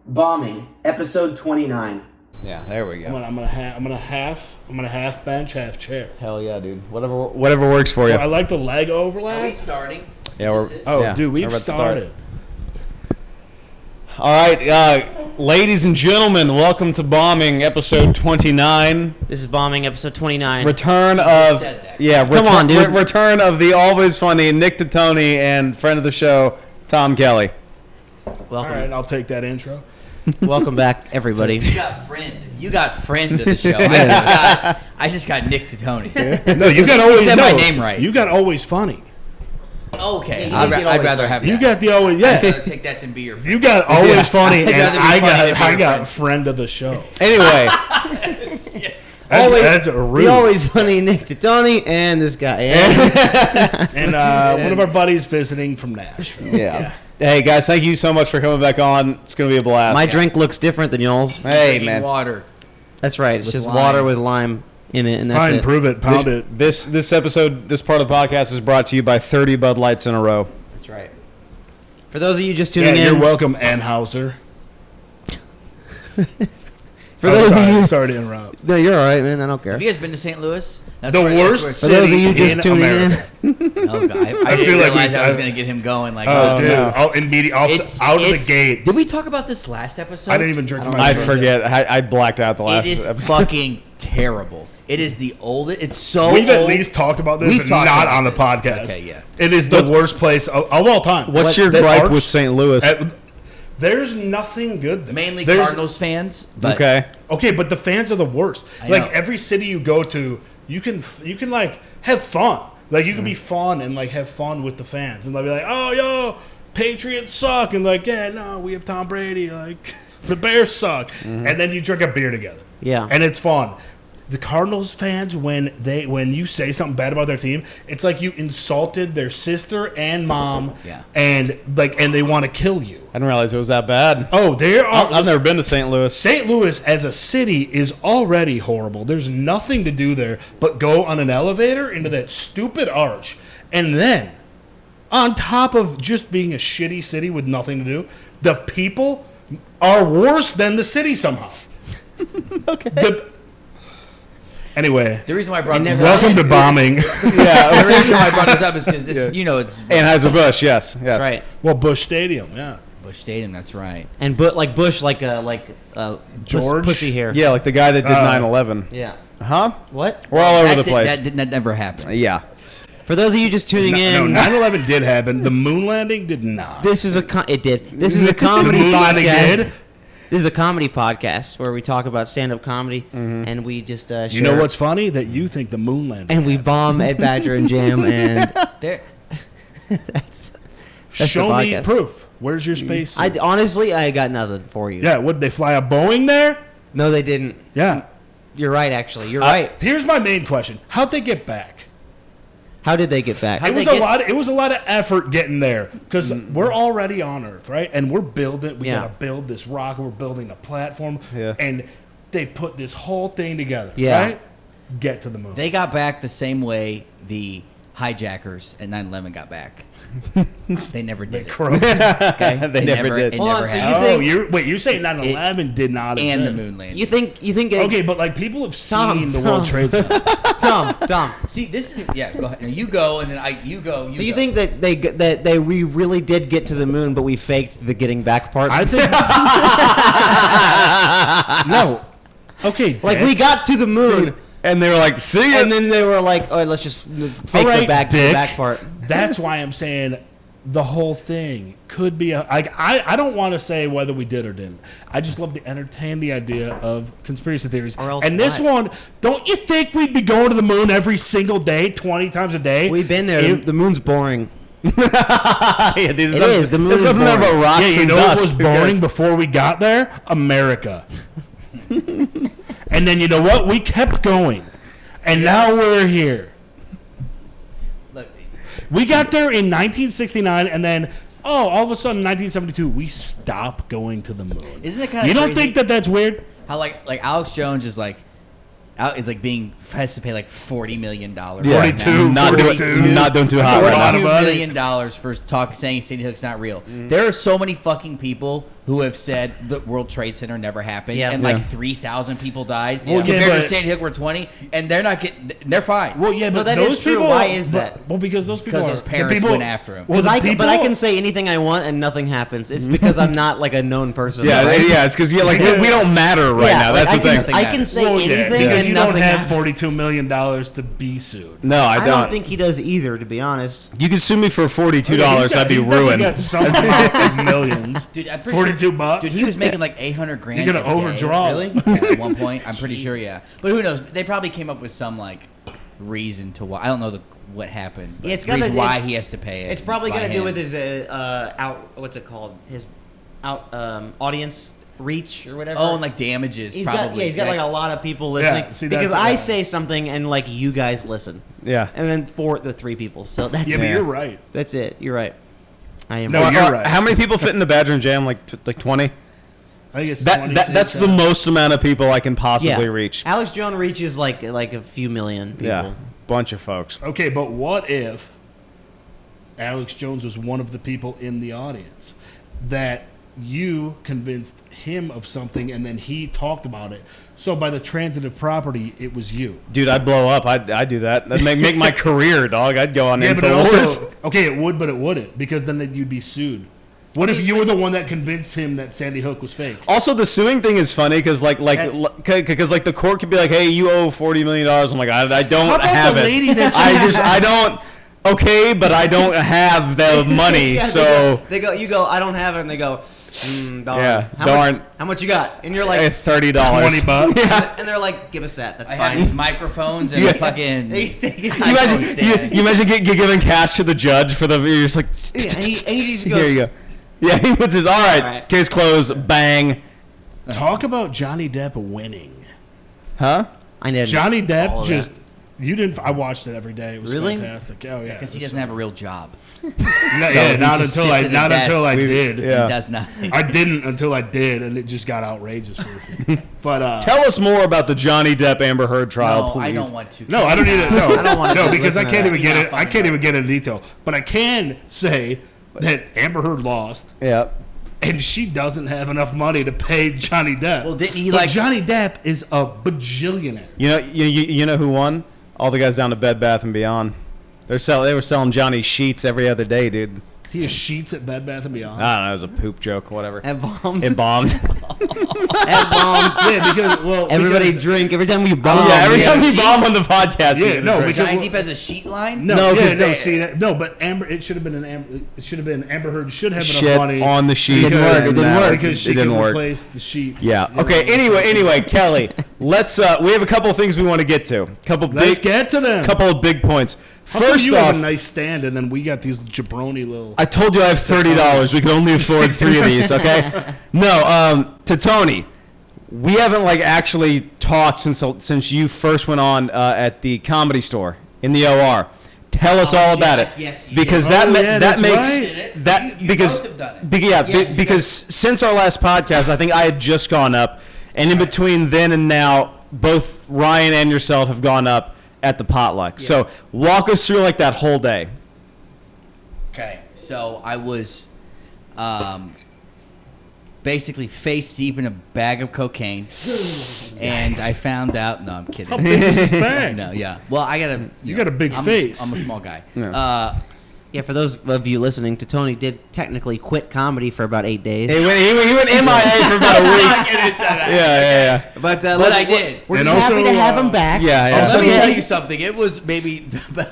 Bombing, episode 29. Yeah, there we go. I'm gonna half bench, half chair. Hell yeah, dude. Whatever works for you. I like the leg overlap. Are we starting? Yeah, Dude, we've we're about to started. All right, ladies and gentlemen, welcome to Bombing, episode 29. This is Bombing, episode 29. Return of return of the always funny Nick Titoni and friend of the show Tom Kelly. Welcome. All right, I'll take that intro. Welcome back, everybody. You got friend of the show. I just got Nick Titoni. No, you got always said my name right. You got always funny. Okay, Yeah, I'd rather have that. You got the always I'd rather take that than be your friend. You got always funny, I'd and rather be funny than be I your got friend. friend of the show. Anyway, That's a rude. The always funny Nick Titoni and this guy. And one of our buddies visiting from Nashville. yeah. Hey guys, thank you so much for coming back on. It's gonna be a blast. My drink looks different than y'all's. Hey Drinking man, water. That's right. It's With just lime. water with lime in it, and that's Fine, it. prove it, pound it. this episode, this part of the podcast is brought to you by 30 Bud Lights in a row. That's right. For those of you just Yeah, tuning in, you're welcome, Anheuser. For those of you, sorry to interrupt. no, you're all right, man. I don't care. Have you guys been to St. Louis? That's The where- worst that's For those of you city just in tuning America. in, Oh, God. I feel didn't like realize we- I was going to get him going. Like, Oh, dude, no. out of the gate. Did we talk about this last episode? I didn't even drink my I drink. forget. I blacked out the last It is episode. fucking terrible. It is the oldest. It's so We've old. at least talked about this We've and talked not about on the this. podcast. Okay, yeah. It is the worst place of all time. What's your That gripe arch- with St. Louis? There's nothing good there. Mainly There's- Cardinals fans. But Okay. Okay, but the fans are the worst. I Like know. every city you go to, you can like have fun. Like you can be fun and like have fun with the fans, and they'll be like, "Oh, yo, Patriots suck," and like, "Yeah, no, we have Tom Brady." Like the Bears suck, and then you drink a beer together. Yeah. and it's fun. The Cardinals fans, when you say something bad about their team, it's like you insulted their sister and mom, Yeah. and they want to kill you. I didn't realize it was that bad. Oh, they are. I've never been to St. Louis. St. Louis as a city is already horrible. There's nothing to do there but go on an elevator into that stupid arch. And then, on top of just being a shitty city with nothing to do, the people are worse than the city somehow. Okay. Anyway, the reason why I brought this welcome to up, bombing. Yeah. the reason why I brought this up is because this, it's Anheuser-Busch, yes. right? Well, Busch Stadium, yeah. Busch Stadium. That's right. And Bush, like George? pussy hair. Yeah, like the guy that did 9/11. Yeah. Huh? What? We're all over the That place. that never happened. Yeah. For those of you just tuning No, in, 9/11 did happen. The moon landing did not. this is it did. This is a comedy The moon landing podcast. did? This is a comedy podcast where we talk about stand-up comedy, and we just share. You know what's funny? That you think the moon landing And we happened. bomb Ed Badger and Jam, and There. that's Show the me podcast. proof. Where's your space? I honestly got nothing for you. Yeah, would they fly a Boeing there? No, they didn't. Yeah. You're right. Actually, you're right. Here's my main question: how'd they get back? How did they get back? It was It was a lot of effort getting there because we're already on Earth, right? And we're building. We Yeah. gotta build this rocket. We're building a platform. Yeah. And they put this whole thing together. Yeah. Right? Get to the moon. They got back the same way the hijackers at 9/11 got back. They never did it. Croaked. Okay? They never did. It Hold never on, so you happened. think- You're saying 9/11 did not And the exist. moon landing. You think? Okay, but like people have Tom, seen the Tom. World Trade Center. Tom. See, this is go ahead. Now you go, and then you go. So you go. think that we really did get to the moon, but we faked the getting back part? I think no. Okay, like Dick. we got to the moon, And they were like, see ya. and then they were like, "Oh, let's just fake All right, the back Dick. part." That's why I'm saying the whole thing could be I don't want to say whether we did or didn't. I just love to entertain the idea of conspiracy theories. Or else And this what? one, don't you think we'd be going to the moon every single day, 20 times a day? We've been there. If- The moon's boring. Yeah, dude, It is. The moon There's is something there boring. about rocks yeah, you and know dust. what was Who cares? boring before we got there? America. And then you know what? We kept going. And now we're here. Look, We got there in 1969, and then, all of a sudden, 1972, we stop going to the moon. isn't it kind of You don't crazy think that that's weird? how like Alex Jones is like has to pay like $40 million. Yeah. 42, not 42. doing, not doing too hot That's a right lot now. of $42 money. million for saying Sandy Hook's not real. There are so many fucking people who have said the World Trade Center never happened, Yeah. and Yeah. like 3,000 people died. Well, yeah, compared to but- Sandy Hook, were 20, and they're not getting. They're fine. Well, yeah, but that those is true. people. Why is that? Well, because those people. Because those the parents people, went after him. Well, the But people, I can say anything I want and nothing happens. It's because I'm not like a known person. Yeah, right? yeah. It's because like we don't matter right Yeah, now. like, That's the thing. I can say Well, yeah, anything because and you don't nothing have happens. $42 million to be sued. No, I I don't. don't think he does either, to be honest. You could sue me for $42. He's got- I'd be he's definitely ruined. Got some amount of millions. Dude, I'm pretty 42 sure, bucks. Dude, he was making like 800 grand. You're gonna a day. overdraw. Really? Yeah, at one point, I'm pretty sure. Yeah, but who knows? They probably came up with some like reason to why. I don't know what happened. But Yeah, it's gotta- reason why it's- he has to pay it. It's probably by going to do him. with his what's it called? His audience reach or whatever. Oh, and like damages. he's probably. he's got like a lot of people listening. see, because that's- I yeah. say something and like you guys listen. Yeah. And then the 3 people. So that's Yeah, but you're right. That's it. You're right. I am. No, right. you're right. How many people fit in the Badger Jam? Like 20? I think it's That, 26. that's the most amount of people I can possibly Yeah. reach. Alex Jones reaches like a few million people. Yeah. Bunch of folks. Okay, but what if Alex Jones was one of the people in the audience that you convinced him of something and then he talked about it? So by the transitive property, it was you. Dude, I'd blow up. I'd do that. That'd make my career, dog. I'd go on Yeah, but it InfoWars. also okay, it would, but it wouldn't because then you'd be sued. What if you were the one that convinced him that Sandy Hook was fake? Also, the suing thing is funny because That's- because the court could be like, "Hey, you owe $40 million." I'm like, I don't How about have the it. lady that I don't. Okay, but I don't have the money, Yeah, so you go. I don't have it, and they go. Darn. Yeah, How darn. Much, how much you got? And you're like, $30. $20. and they're like, give us that. That's I have fine. these microphones and Yeah. a fucking. They take it. You imagine, you imagine get giving cash to the judge for the. You're just like, Yeah, and he just goes. here you go. Yeah, he puts it. All right, All right. case closed. Bang. Talk about Johnny Depp winning. Huh? I know. Johnny all Depp of just. that. You didn't. I watched it every day. It was Really? fantastic. Oh yeah. Because he doesn't have a real job. No, So yeah, he not just until sits I at a not desk. until I did. Yeah. He does nothing. I didn't until I did, and it just got outrageous for me. But Tell us more about the Johnny Depp Amber Heard trial, No, please. I don't want to. no, I don't need it. No, I don't wanna no, because I listen to can't that. even get You're it. not I fucking can't even right. get into detail. But I can say that Amber Heard lost, Yeah. and she doesn't have enough money to pay Johnny Depp. Well, didn't he, But like- Johnny Depp is a bajillionaire. You know who won? All the guys down to Bed Bath and Beyond. They were selling Johnny sheets every other day, dude. He has sheets at Bed Bath and Beyond. I don't know. It was a poop joke, whatever. At bombs. It bombed. At bombs. Yeah, because Everybody because, drink every time we bomb. yeah, every yeah, time we sheets. bomb on the podcast. Yeah, no, because Johnny Depp has a sheet line. No, No, yeah, 'cause no, they- see that, no, but Amber. It should have been Amber Heard should have Shit enough money on the sheets. It didn't work, it didn't work. because she It didn't can work. replace the sheets. Yeah. you know. Okay. Anyway, Kelly, let's. We have a couple of things we want to get to. Let's get to them. Couple of big points. How come First you off, have a nice stand, and then we got these jabroni little. I told you I have $30. We can only afford 3 of these. Okay. No. To Tony, we haven't like actually talked since you first went on at the Comedy Store in the OR. Tell us all shit, about it, yes, you because did. that Oh, yeah, that that's makes right. that You because both have done it. Yes, you because since our last podcast, I think I had just gone up, and in between then and now, both Ryan and yourself have gone up at the potluck. So walk us through like that whole day. Okay, so I was basically face deep in a bag of cocaine, and I found out. No, I'm kidding. How big is this bag? No, yeah. Well, I got a. You got a big face. I'm a small guy. Yeah. Yeah, for those of you listening to Tony, did technically quit comedy for about 8 days. He went MIA for about a week. Yeah. But I did. We're And just happy also, to have him back. Yeah, yeah. Let me Okay. tell you something. It was maybe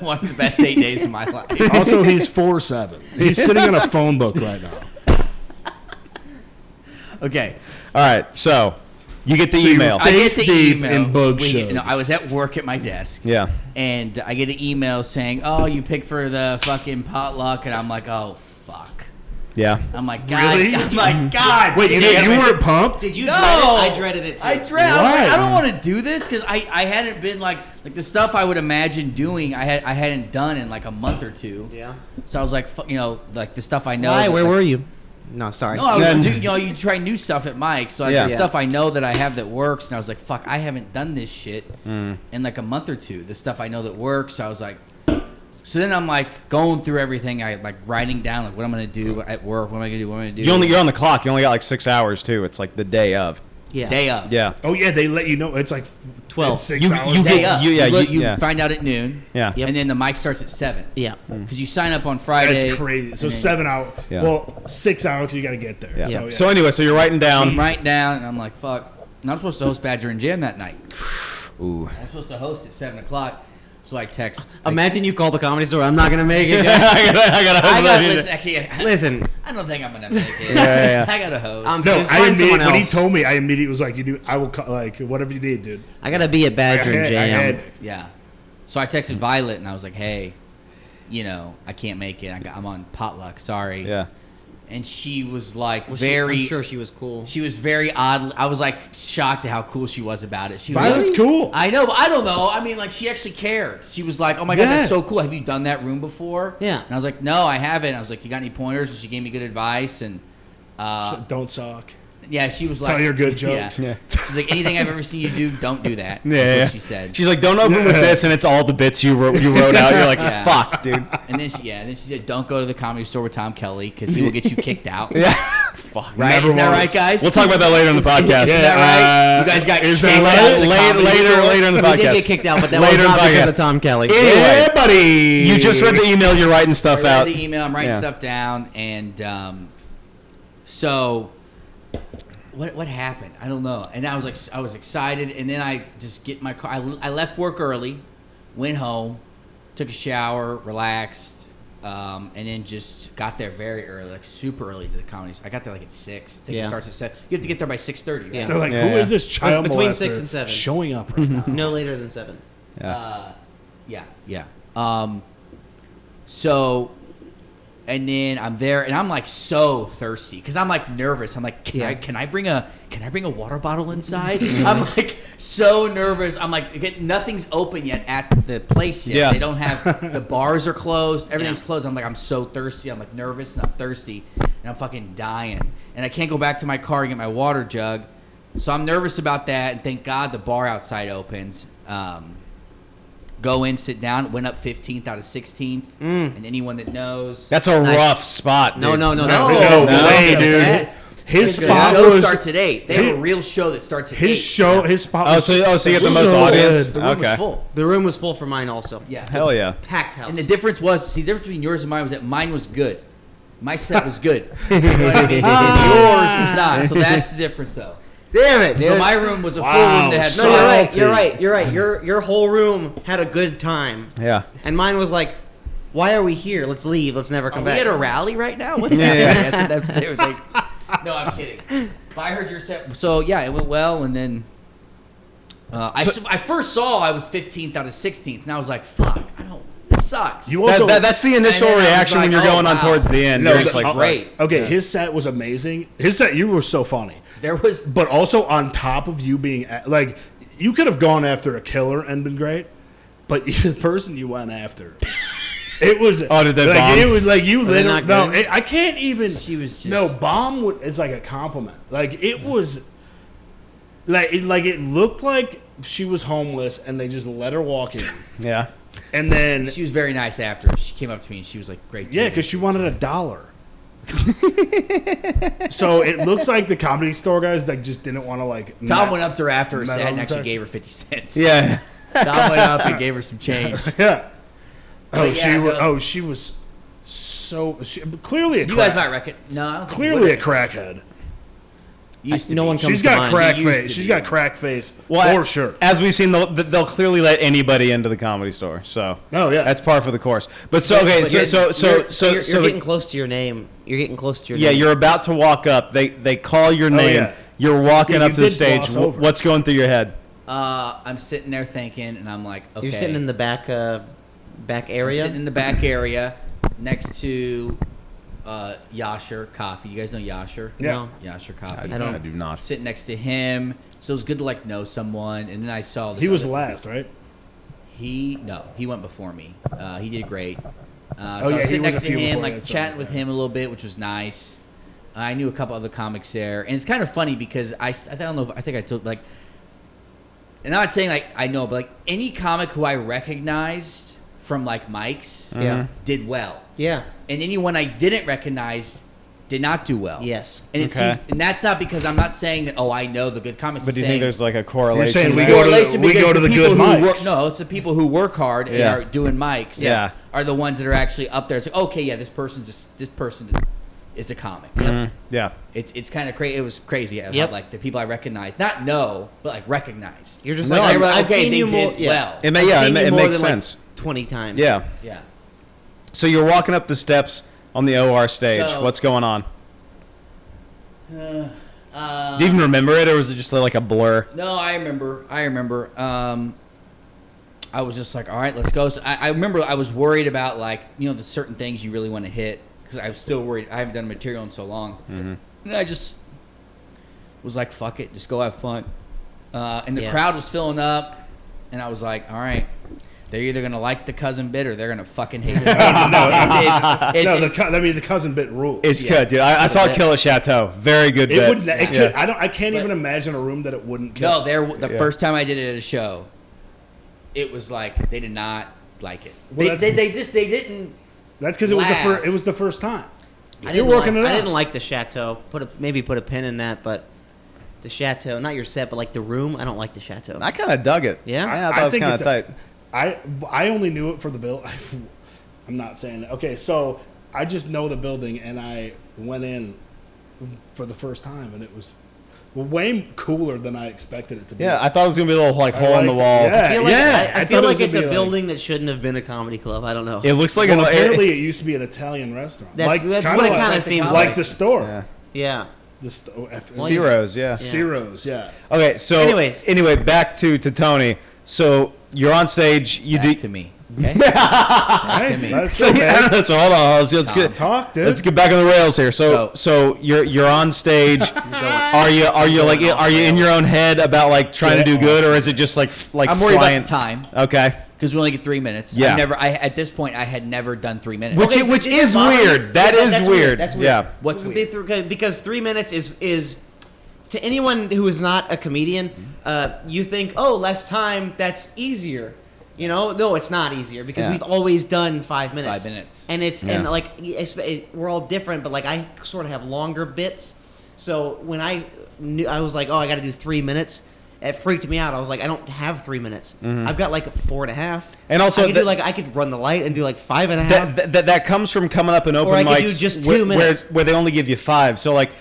one of the best 8 days of my life. Also, he's 4'7". He's sitting on a phone book right now. Okay. All right, so you get the So you email. were I get Face the deep email. in bug show. No, I was at work at my desk. Yeah. And I get an email saying, "Oh, you picked for the fucking potluck," and I'm like, "Oh fuck!" Yeah. I'm like, "God!" Really? I'm like, "God!" Wait, damn you it." weren't pumped? Did you No, dread it? I dreaded it too. I Why? don't want to do this because I hadn't been like the stuff I would imagine doing. I hadn't done in like a month or two. Yeah. So I was like, like the stuff I know. Why? that, Where like- were you? No, sorry. No, I was, Then- you try new stuff at Mike's. So Yeah. the stuff I know that I have that works, and I was like, fuck, I haven't done this shit in like a month or two. The stuff I know that works, so I was like, So then I'm like going through everything. I like writing down like what I'm gonna do at work. What am I gonna do? What am I gonna do? You're on the clock. You only got like 6 hours too. It's like the day of. Yeah. Day of. Yeah. Oh yeah, they let you know. It's like 12. It's 6 You- hours. you Day get- of. you- You find out at noon. Yeah. Yep. And then the mic starts at 7. Yeah. Because you sign up on Friday. That's crazy. So and then 7 hours. Yeah. Well, 6 hours. You got to get there. Yeah. So, So anyway, so you're writing down. I'm writing down, and I'm like, fuck. And I'm supposed to host Badger and Jam that night. Ooh. I'm supposed to host at 7 o'clock. So I text. Imagine you call the Comedy Store. I'm not gonna make it. I Guys. gotta listen, actually, Listen. I don't think I'm gonna make it. Yeah. I got to host. No, Just I find someone when he else. told me, I immediately was like, "You do. I will like whatever you need, dude." I gotta be at Badger and I Jam. had- Yeah. So I texted Violet and I was like, hey, I can't make it. I'm on potluck. Sorry. Yeah. And she was like I'm very. sure she was cool. She was very odd. I was like shocked at how cool she was about it. She was Violet's like, cool. I know, but I don't know. I mean, like she actually cared. She was like, "Oh my god, Yeah. that's so cool. Have you done that room before?" Yeah. And I was like, "No, I haven't." I was like, "You got any pointers?" And she gave me good advice. And Don't suck. yeah, she was like, Tell your good jokes. Yeah. She's like, "Anything I've ever seen you do, don't do that." Yeah, That's yeah. what she said. She's like, don't open with this, and it's all the bits you wrote out. You're like, Yeah. fuck, dude. And then she said, "Don't go to the Comedy Store with Tom Kelly because he will get you kicked out." Yeah. Fuck. Right? Never Isn't that once. right, guys? We'll talk about that later in the podcast. Isn't that right? You guys got is kicked that out of the Later, Comedy Store? later in the We podcast. did get kicked out, but that Later was in not the because podcast. of Tom Kelly. Anyway, Yeah, buddy. you just read the email. You're writing stuff I out. read the email. I'm writing Yeah. stuff down, and so what happened? I don't know. And I was excited, and then I just get in my car. I left work early, went home, took a shower, relaxed, and then just got there very early, like super early to the comedy. I got there like at 6. I think it Yeah. starts at 7. You have to get there by 6:30. Right? Yeah. They're like, Yeah, "Who is yeah. this child Between molester 6 and 7. showing up right now?" No later than 7. Yeah. So, and then I'm there, and I'm like so thirsty because I'm like nervous. I'm like, can I bring a water bottle inside? I'm like so nervous. I'm like, nothing's open yet at the place yet. Yeah. They don't have the bars are closed. Everything's closed. I'm like, I'm so thirsty. I'm like nervous and I'm thirsty, and I'm fucking dying. And I can't go back to my car and get my water jug. So I'm nervous about that. And thank God the bar outside opens. Go in, sit down. Went up 15th out of 16th. And anyone that knows, That's a Nice. rough spot. No, dude. no, no, No, that's no way, no, dude. that- His the spot show was starts at 8. They have a His- real show that starts at 8. his show. His spot. Oh, Was so you get the so most audience. good. The room was Okay. full. The room was full for mine also. Yeah. Hell yeah. Packed house. And the difference between yours and mine was that mine was good. My set was good. You know what I mean? And yours was not. So that's the difference, though. Damn it, dude. So my room was a full Wow. room that had So No, you're right. salty. You're right. You're right. Your whole room had a good time, Yeah. and mine was like, "Why are we here? Let's leave. Let's never come Are back." we at a rally right now? What's Yeah, happening? That's what they were like, no, I'm kidding. But I heard your set. So, yeah, it went well. And then I first saw I was 15th out of 16th. And I was like, fuck, this sucks. You also That's the initial And then I was reaction when like, you're oh, going on wow. towards the end. No, You're just like, great. Okay, his set was amazing. His set, you were so funny. There was. But also on top of you being like, you could have gone after a killer and been great, but the person you went after, it was. Oh, did they like, bomb? It was like you Were they literally. not No, good? I can't even. She was just. No, bomb is like a compliment. Like it was. Like it looked like she was homeless and they just let her walk in, yeah. and then She was very nice after. She came up to me and she was like, great. yeah, job." because she wanted $1. So it looks like the Comedy Store guys that just didn't want to like. Tom went up to her after her Metal set and actually detector? gave her 50 cents. Yeah. Tom went up and gave her some change. Yeah. Oh, yeah, she was so clearly a You crack, guys might reckon. No, I don't think clearly a you would. crackhead. Used to No be. one comes She's to got mind. crack She used face. to She's be. got crack face Well, for sure. As we've seen, they'll clearly let anybody into the Comedy Store. So Oh, yeah. that's par for the course. But so okay, But you're getting close to your name. You're getting close to your yeah, name. you're about to walk up. They call your name. yeah. You're walking Yeah, you up to the did stage. gloss over. What's going through your head? I'm sitting there thinking, and I'm like, okay. You're sitting in the back area. I'm sitting in the back area next to Yasher Coffee. You guys know Yasher? Yeah. No. Yasher Coffee. I don't- I do not. Sitting next to him. So it was good to like know someone. And then I saw this He was other- last, right? He went before me. He did great. So Oh, I yeah, was he sitting was next a to few him, before like that, so, chatting with yeah. him a little bit, which was nice. I knew a couple other comics there, and it's kind of funny because I don't know if I think I told like, and I'm not saying like I know, but like any comic who I recognized from like mics Yeah. did well. Yeah. And anyone I didn't recognize did not do well. Yes. And it Okay. seems, and that's not because I'm not saying that, oh, I know the good comics. But do you think there's like a correlation? saying we there? go to correlation we because go to the people good who mics. work, no, it's the people who work hard and Yeah. are doing mics. Yeah. Are the ones that are actually up there. It's like, okay, yeah, this person is a comic. Mhm. Yeah. It's kind of crazy. It was crazy. How, Yep. like the people I recognized, not know, but like recognized. You're just No, like, I've I've okay, seen they you more. did Yeah. well. It may, I've yeah, seen you it more makes than, like, sense. 20 times. Yeah. Yeah. So you're walking up the steps on the OR stage. So- What's going on? Do you Uh, even remember it, or was it just like a blur? no, I remember. I was just like, all right, let's go. So I remember I was worried about like, you know, the certain things you really want to hit because I was still worried. I haven't done material in so long. And I just was like, fuck it, just go have fun. And the Yeah. crowd was filling up, and I was like, all right, they're either gonna like the cousin bit or they're gonna fucking hate it. The cousin bit rules. It's Yeah. good, dude. I saw Yeah. Kill a Chateau. Very good It bit. wouldn't. It Yeah. could. I can't But- even imagine a room that it wouldn't kill. No, the Yeah. first time I did it at a show, it was like they did not like it. Well, they didn't. That's because it was the Laugh. first. It was the first time. I You're didn't working like, it out. I didn't like the chateau. Maybe put a pin in that, but the chateau, not your set, but like the room. I don't like the chateau. I kind of dug it. Yeah? I thought it was kind of tight. I only knew it for the bill. I'm not saying that. Okay, so I just know the building, and I went in for the first time, and it was way cooler than I expected it to be. Yeah, I thought it was gonna be a little like I hole in the liked it. wall. Yeah. I feel like, I I feel thought it like was it's a gonna be building that shouldn't have been a comedy club. I don't know. It looks like Well, an apparently it used to be an Italian restaurant. That's kinda what it like- kind of seems like like. the store. Yeah. Yeah. The Zeros, yeah. Zeros, yeah. Okay, so Anyways. anyway, back to Tony. So you're on stage. You Back do. to me. Okay? Right? to me. Let's So, go, man. so hold on. Let's get Talk, dude. let's get back on the rails here. So you're on stage. Are you in your own head about like trying to do good, or is it just like I'm worried flying? about the time Okay. because we only get 3 minutes. Yeah. At this point I had never done 3 minutes. Which Okay, which so is bother you? weird. That Yeah, is that's weird. That's weird. Yeah. What's So weird? because 3 minutes is to anyone who is not a comedian, you think, oh, less time, that's easier. You know, no, it's not easier because Yeah. we've always done 5 minutes. 5 minutes. And it's Yeah. and like we're all different, but like I sort of have longer bits. So when I knew, I was like, oh, I got to do 3 minutes. It freaked me out. I was like, I don't have 3 minutes. I've got like 4.5. And also I could that- do like I could run the light and do like 5.5. That comes from coming up in open Or I could mics do just 2 where, minutes. where they only give you 5. So like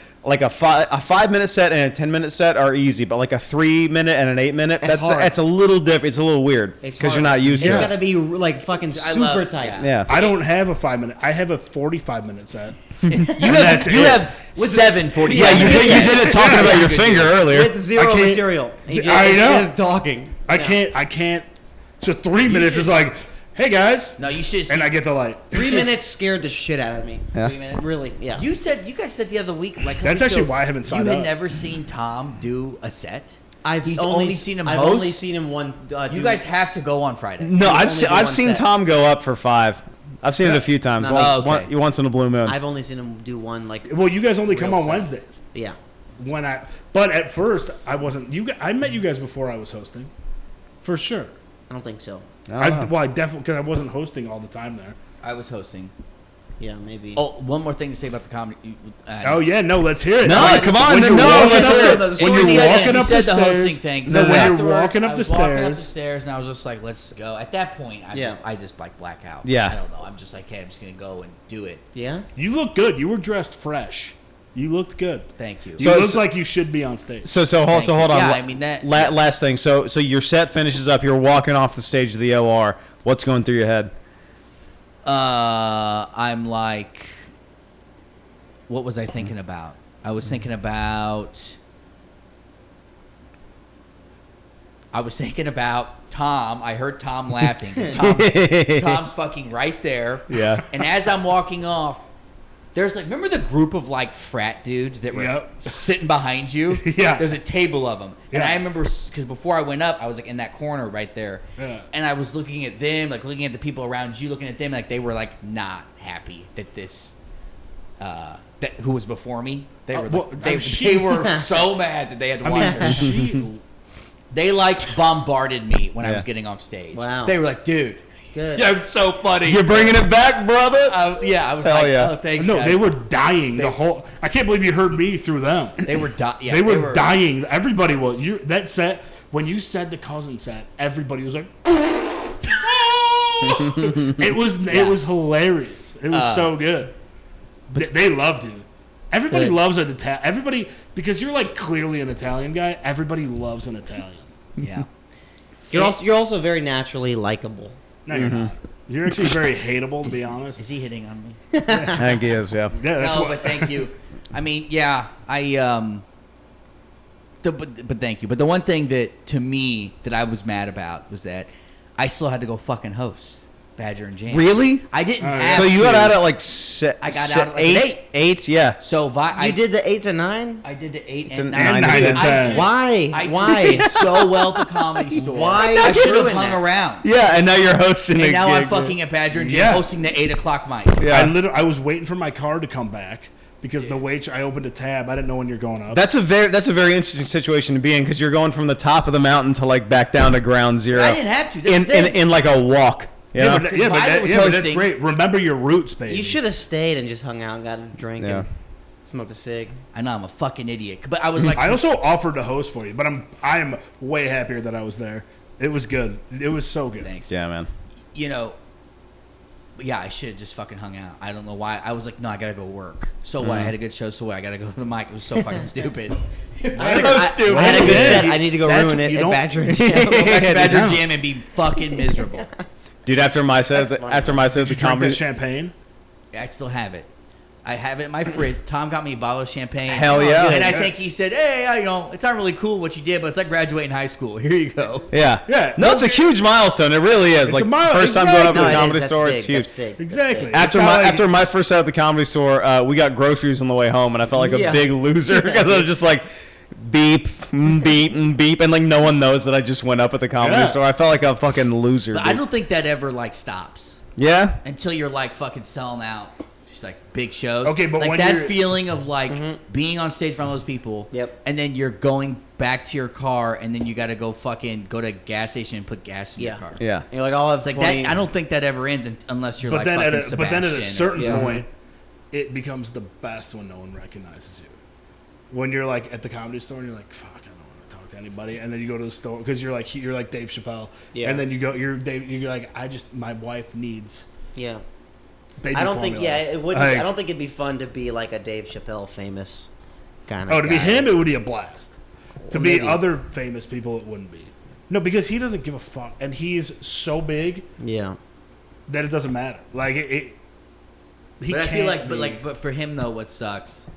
a 5 minute set and a 10 minute set are easy, but like a 3 minute and an 8 minute, That's hard. that's a little different. It's a little weird It's because you're hard. not used It's to got to it. be like fucking I super love- tight. yeah. Yeah. I don't have a 5 minute. I have a 45-minute set. You that's it. have 7:45. Yeah, you did it talking about your finger earlier. With zero I can't- material. He just, I he's know. just talking. I Yeah. can't. So 3 minutes is like, hey guys, No, you should. and I get the light. 3 minutes scared the shit out of me. Yeah. 3 minutes. Really, yeah. You guys said the other week, like That's actually why I haven't signed You had up. never seen Tom do a set. I've He's only seen him I've host? only seen him one. You guys have to go on Friday. No, I've only seen do one seen set. Tom go up for 5. I've seen it a few times. No, Once, once in a blue moon. I've only seen him do one. Like, Well, you guys only come Real on set. Wednesdays. yeah. But at first I wasn't. I met you guys before I was hosting, for sure. I don't think so. I don't know. I definitely because I wasn't hosting all the time there. I was hosting. Yeah, maybe. Oh, one more thing to say about the comedy. Oh yeah, no, let's hear it. No, Like, come on, when no, you're walking let's up hear the- it. When you're You walking up the said the stairs, hosting thing. no, when you're afterwards, walking up I the was walking up the stairs, stairs, and I was just like, "Let's go." At that point, Yeah. I just like black out. Yeah. I don't know. I'm just like, "Hey, I'm just gonna go and do it." Yeah. you look good. You were dressed fresh. You looked good. Thank you. You So- look like you should be on stage. So Thank hold you. on. Yeah, I mean that. Last thing. So your set finishes up. You're walking off the stage of the OR. What's going through your head? I'm like, what was I thinking about? I was thinking about Tom. I heard Tom laughing. Tom's fucking right there. Yeah. And as I'm walking off, there's like, remember the group of like frat dudes that were Yep. sitting behind you? Yeah. There's a table of them. And Yeah. I remember, because before I went up, I was like in that corner right there. Yeah. And I was looking at them, like looking at the people around you, looking at them, like they were like not happy that this, that who was before me. They were, well, they she- were so mad that they had to I watch her. mean, They like bombarded me when I Yeah. was getting off stage. Wow. They were like, dude, Good. Yeah, it was so funny. You're bringing it back, brother. I was Hell like, yeah. oh, thanks, No, guys. they were dying the whole. I can't believe you heard me through them. They were dying. They were dying. Everybody was. That set when you said the cousin set, everybody was like. It was hilarious. It was so good. They loved you. Everybody loves an Italian. Everybody, because you're like clearly an Italian guy. Everybody loves an Italian. Yeah. You're also very naturally likable. No, you're not. You're actually very hateable, to be honest. Is he hitting on me? I think he is, yeah. Yeah, that's No, what. but thank you. I mean, yeah, but thank you. But the one thing that to me that I was mad about was that I still had to go fucking host Badger and James. Really? I didn't. Oh, yeah. Have So you to. got out at like I got out at like eight? Eight, yeah. So You did the 8 to 9? I did the 8 It's and an 9. 9 to I 10. just- Why? I Why? did so well at the Comedy Store. Why I should have ruin hung that? around. Yeah, and now you're hosting And a now I'm gig. fucking at Badger and James Yeah. hosting the 8 o'clock mic. Yeah. I was waiting for my car to come back because I opened a tab. I didn't know when you're going up. That's a very interesting situation to be in because you're going from the top of the mountain to like back down to ground zero. I didn't have to. That's the thing. in like a walk. You know? but Violet was that's hosting. great. Remember your roots, baby. You should have stayed and just hung out and got a drink Yeah. and smoked a cig. I know I'm a fucking idiot, but I was like, I also offered to host for you, but I am way happier that I was there. It was good. It was so good. thanks. Yeah, man. You know, yeah, I should have just fucking hung out. I don't know why. I was like, no, I gotta go work. So what? I had a good show. So what? I gotta go to the mic. It was so fucking stupid. I had a good Yeah. set. I need to go That's- ruin it you at don't- Badger and Go Jam. back to Badger Yeah. Jam and be fucking miserable. Dude, after my set, That's funny. at the Did you drink comedy, that champagne? I still have it. I have it in my fridge. Tom got me a bottle of champagne. Hell yeah. And I think he said, hey, you know, it's not really cool what you did, but it's like graduating high school. Here you go. yeah, Yeah. No, it's a huge milestone. It really is. It's Like a mile- first time going up to No, the it is. comedy That's store, big. it's huge. That's big. That's Exactly. big. After It's not like- after my first set at the comedy store, we got groceries on the way home, and I felt like a Yeah. big loser because I was just like beep, beep, and beep, and like no one knows that I just went up at the comedy Yeah. store. I felt like a fucking loser. But dude. I don't think that ever, like, stops Yeah. until you're, like, fucking selling out. Just, like, big shows. Okay, but like, when that you're- feeling of, like, being on stage in front of those people. Yep. And then you're going back to your car, and then you got to go to a gas station and put gas in your Yeah. car. Yeah. You're like, I'll have It's like 20. that. I don't think that ever ends unless you're But like then fucking at a Sebastian. certain Yeah. point, it becomes the best when no one recognizes you. When you're like at the comedy store and you're like, "Fuck, I don't want to talk to anybody," and then you go to the store because you're like Dave Chappelle, Yeah. and then you're like, my wife needs Yeah. baby I don't think. formula. Yeah, it would. Like, I don't think it'd be fun to be like a Dave Chappelle famous kind of. Oh, to be guy. him, it would be a blast. To Well, be maybe. other famous people, it wouldn't be. No, because he doesn't give a fuck, and he's so big Yeah. that it doesn't matter. Like he But I feel can't like, be- but for him though, what sucks,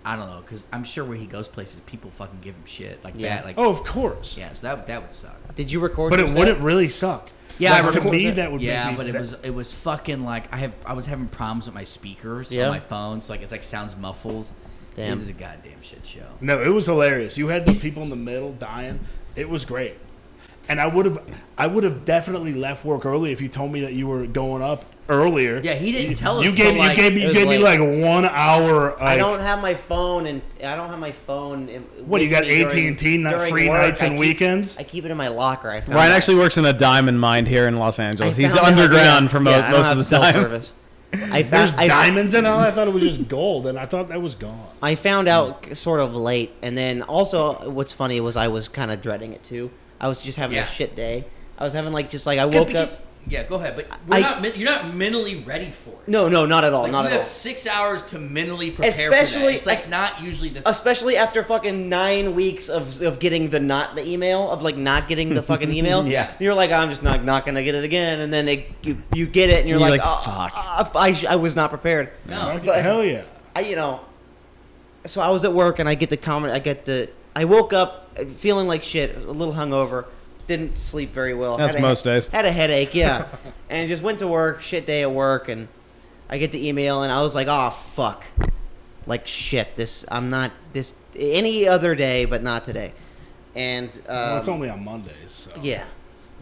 I don't know, because I'm sure where he goes places, people fucking give him shit like Yeah. that. Like, oh, of course. yeah, so that would suck. Did you record? But your it set? wouldn't really suck. Yeah, Like, I to recorded me it. that would Yeah, make me, but that- it was fucking like I was having problems with my speakers Yeah. on my phone, so like it's like sounds muffled. Damn. This is a goddamn shit show. No, it was hilarious. You had the people in the middle dying. It was great. And I would have definitely left work early if you told me that you were going up earlier. Yeah, he didn't tell us. You gave till, like, me it was me late. like 1 hour. I like- don't have my phone, and I don't have my phone. What do you got? with me during- AT&T, not during free work. nights I and keep- weekends. I keep it in my locker. I found Ryan out. actually works in a diamond mine here in Los Angeles. I He's found out- underground yeah, for yeah, I don't most have of the cell time. service. I There's found diamonds in it. I thought it was just gold, and I thought that was gone. I found out sort of late, and then also what's funny was I was kind of dreading it too. I was just having Yeah. a shit day. I was having like I Yeah, woke because, up. yeah, go ahead, but you're not mentally ready for it. No, not at all. Like not you at have all. 6 hours to mentally prepare for Especially- that. It's like not usually the. Especially after fucking 9 weeks of getting the email of like not getting the fucking email. Yeah. You're like, I'm just not gonna get it again, and then you get it, and you're like, fuck. I was not prepared. No. But- Hell yeah. So I was at work and I get the comment. I woke up feeling like shit, a little hungover, didn't sleep very well. That's Had a- most days. Had a headache, yeah, and just went to work, shit day at work, and I get the email and I was like, oh fuck, like shit. I'm not this any other day, but not today. And Well, it's only on Mondays. So. yeah,